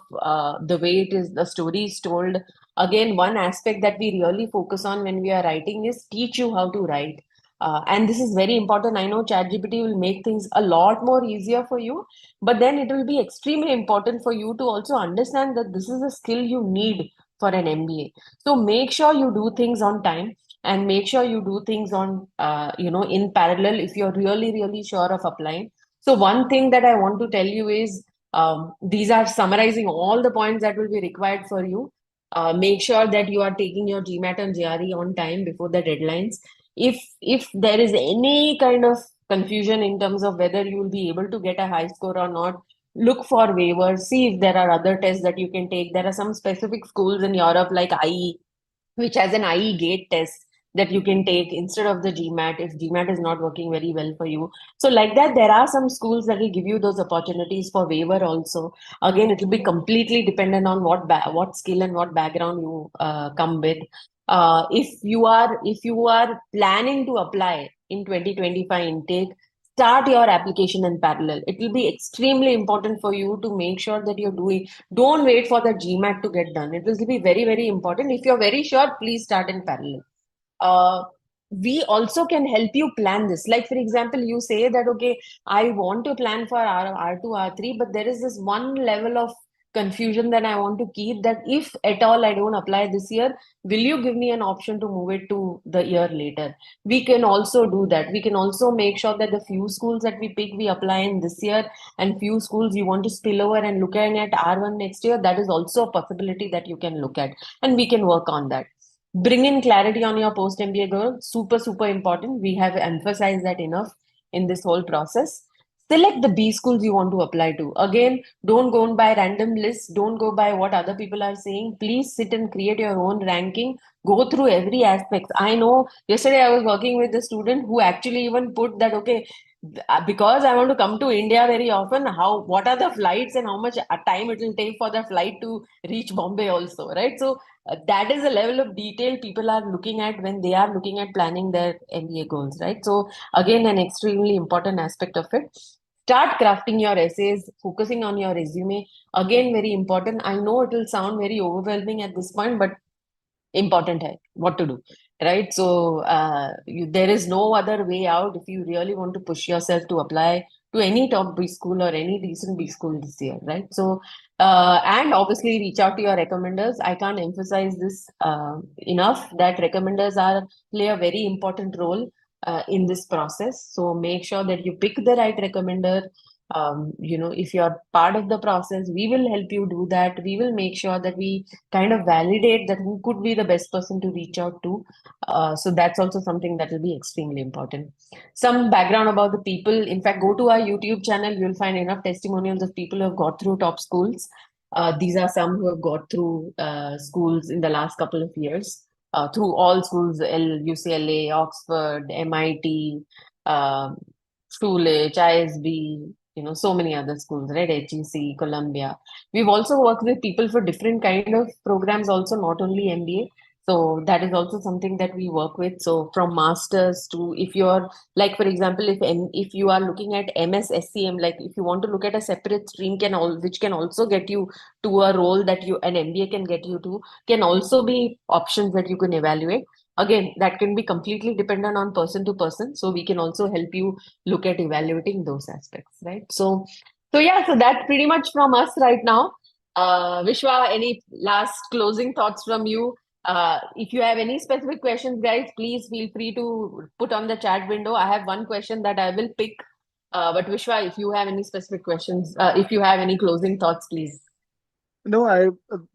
the way it is the story is told. Again, one aspect that we really focus on when we are writing is teach you how to write. And this is very important. I know ChatGPT will make things a lot more easier for you, but then it will be extremely important for you to also understand that this is a skill you need for an MBA. So make sure you do things on time and make sure you do things on, in parallel if you're really, really sure of applying. So one thing that I want to tell you is these are summarizing all the points that will be required for you. Make sure that you are taking your GMAT and JRE on time before the deadlines. If there is any kind of confusion in terms of whether you will be able to get a high score or not, look for waivers, see if there are other tests that you can take. There are some specific schools in Europe like IE which has an IE gate test that you can take instead of the GMAT if GMAT is not working very well for you. So like that, there are some schools that will give you those opportunities for waiver also. Again, it will be completely dependent on what skill and what background you come with. If you are planning to apply in 2025 intake, start your application in parallel. It will be extremely important for you to make sure that you're doing. Don't wait for the GMAT to get done. It will be very, very important. If you're very sure, please start in parallel. uh, we also can help you plan this. Like, for example, you say that, okay, I want to plan for R2, R3, but there is this one level of confusion that I want to keep, that if at all I don't apply this year, will you give me an option to move it to the year later? We can also do that. We can also make sure that the few schools that we pick, we apply in this year, and few schools you want to spill over and looking at R1 next year. That is also a possibility that you can look at, and we can work on that. Bring in clarity on your post MBA goal. Super, super important. We have emphasized that enough in this whole process. Select the B schools you want to apply to. Again, don't go by random lists. Don't go by what other people are saying. Please sit and create your own ranking. Go through every aspect. I know yesterday I was working with a student who actually even put that, okay, because I want to come to India very often, what are the flights and how much time it will take for the flight to reach Bombay also, right? So that is the level of detail people are looking at when they are looking at planning their MBA goals, right? So again, an extremely important aspect of it. Start crafting your essays, focusing on your resume. Again, very important. I know it will sound very overwhelming at this point, but important hai what to do, right? So there is no other way out if you really want to push yourself to apply to any top B school or any decent B school this year, right? So and obviously reach out to your recommenders. I can't emphasize this enough, that recommenders are play a very important role in this process. So make sure that you pick the right recommender. If you're part of the process, we will help you do that. We will make sure that we kind of validate that who could be the best person to reach out to. So that's also something that will be extremely important. Some background about the people. In fact, go to our YouTube channel. You'll find enough testimonials of people who have got through top schools. These are some who have got through schools in the last couple of years, through all schools, UCLA, Oxford, MIT, um, Shoolage, ISB, so many other schools, right? HEC, Columbia. We've also worked with people for different kind of programs also, not only MBA. So that is also something that we work with. So from masters to, if you're like, for example, if you are looking at MSSCM, like if you want to look at a separate stream, which can also get you to a role that an MBA can get you to, can also be options that you can evaluate. Again, that can be completely dependent on person to person. So we can also help you look at evaluating those aspects, right? So yeah, so that's pretty much from us right now. Vishwa, any last closing thoughts from you? If you have any specific questions, guys, please feel free to put on the chat window. I have one question that I will pick. But Vishwa, if you have any specific questions, if you have any closing thoughts, please. No,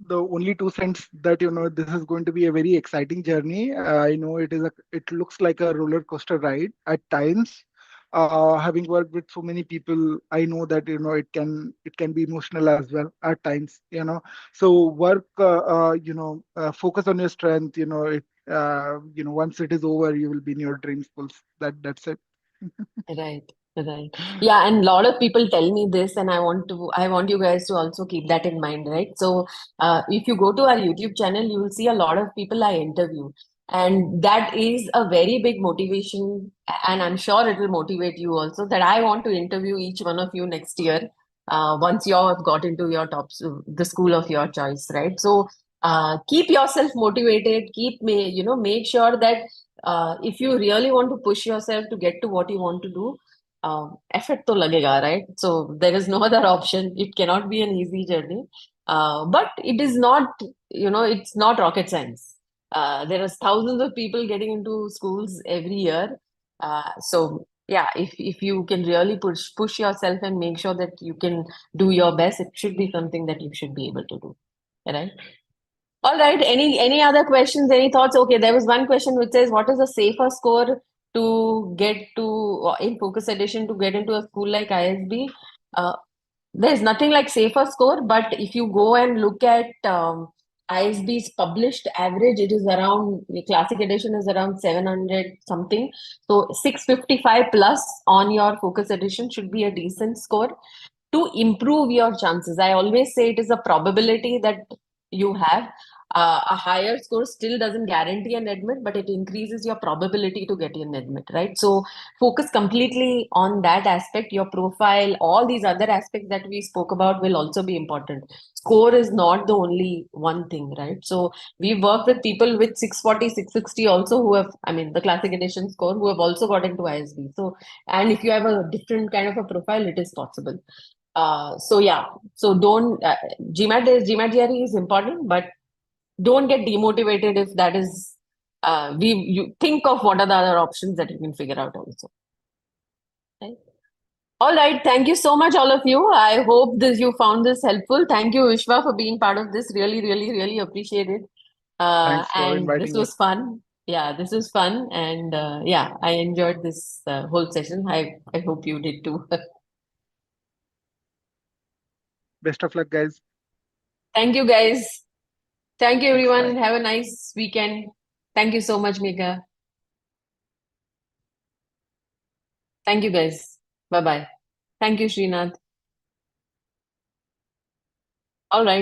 the only two cents that this is going to be a very exciting journey. I know it looks like a roller coaster ride at times. Having worked with so many people, I know that it can be emotional as well at times. So work, focus on your strength. Once it is over, you will be in your dream schools. That's it. Right, right. Yeah, and a lot of people tell me this, and I want you guys to also keep that in mind, right? So, if you go to our YouTube channel, you will see a lot of people I interview, and that is a very big motivation, and I'm sure it will motivate you also, that I want to interview each one of you next year, once you have got into your the school of your choice, right? So, keep yourself motivated, make sure that if you really want to push yourself to get to what you want to do, effort to lagega, right? So there is no other option. It cannot be an easy journey. But it is not, it's not rocket science. There are thousands of people getting into schools every year. So yeah, if you can really push yourself and make sure that you can do your best, it should be something that you should be able to do. Right? All right. Any other questions? Any thoughts? Okay, there was one question which says, what is a safer score to get to in Focus Edition to get into a school like ISB? There's nothing like safer score, but if you go and look at ISB's published average, it is around, the classic edition is around 700 something. So 655 plus on your focus edition should be a decent score to improve your chances. I always say it is a probability that you have. A higher score still doesn't guarantee an admit, but it increases your probability to get an admit, right? So focus completely on that aspect. Your profile, all these other aspects that we spoke about will also be important. Score is not the only one thing, right? So we work with people with 640, 660 also who have, I mean, the classic edition score who have also got into ISB. So, and if you have a different kind of a profile, it is possible. So yeah, so don't GMAT GRE is important, but don't get demotivated if that is you think of what are the other options that you can figure out also. Right? All right, thank you so much, all of you. I hope this you found this helpful. Thank you, Vishwa, for being part of this. Really, really, really appreciate it. Thanks for And this inviting me. was fun. Yeah, this was fun, and yeah, I enjoyed this whole session. I hope you did too. Best of luck, guys. Thank you, guys. Thank you, Thanks. Bye. everyone. Have a nice weekend. Thank you so much, Mika. Thank you, guys. Bye bye. Thank you, Srinath. All right.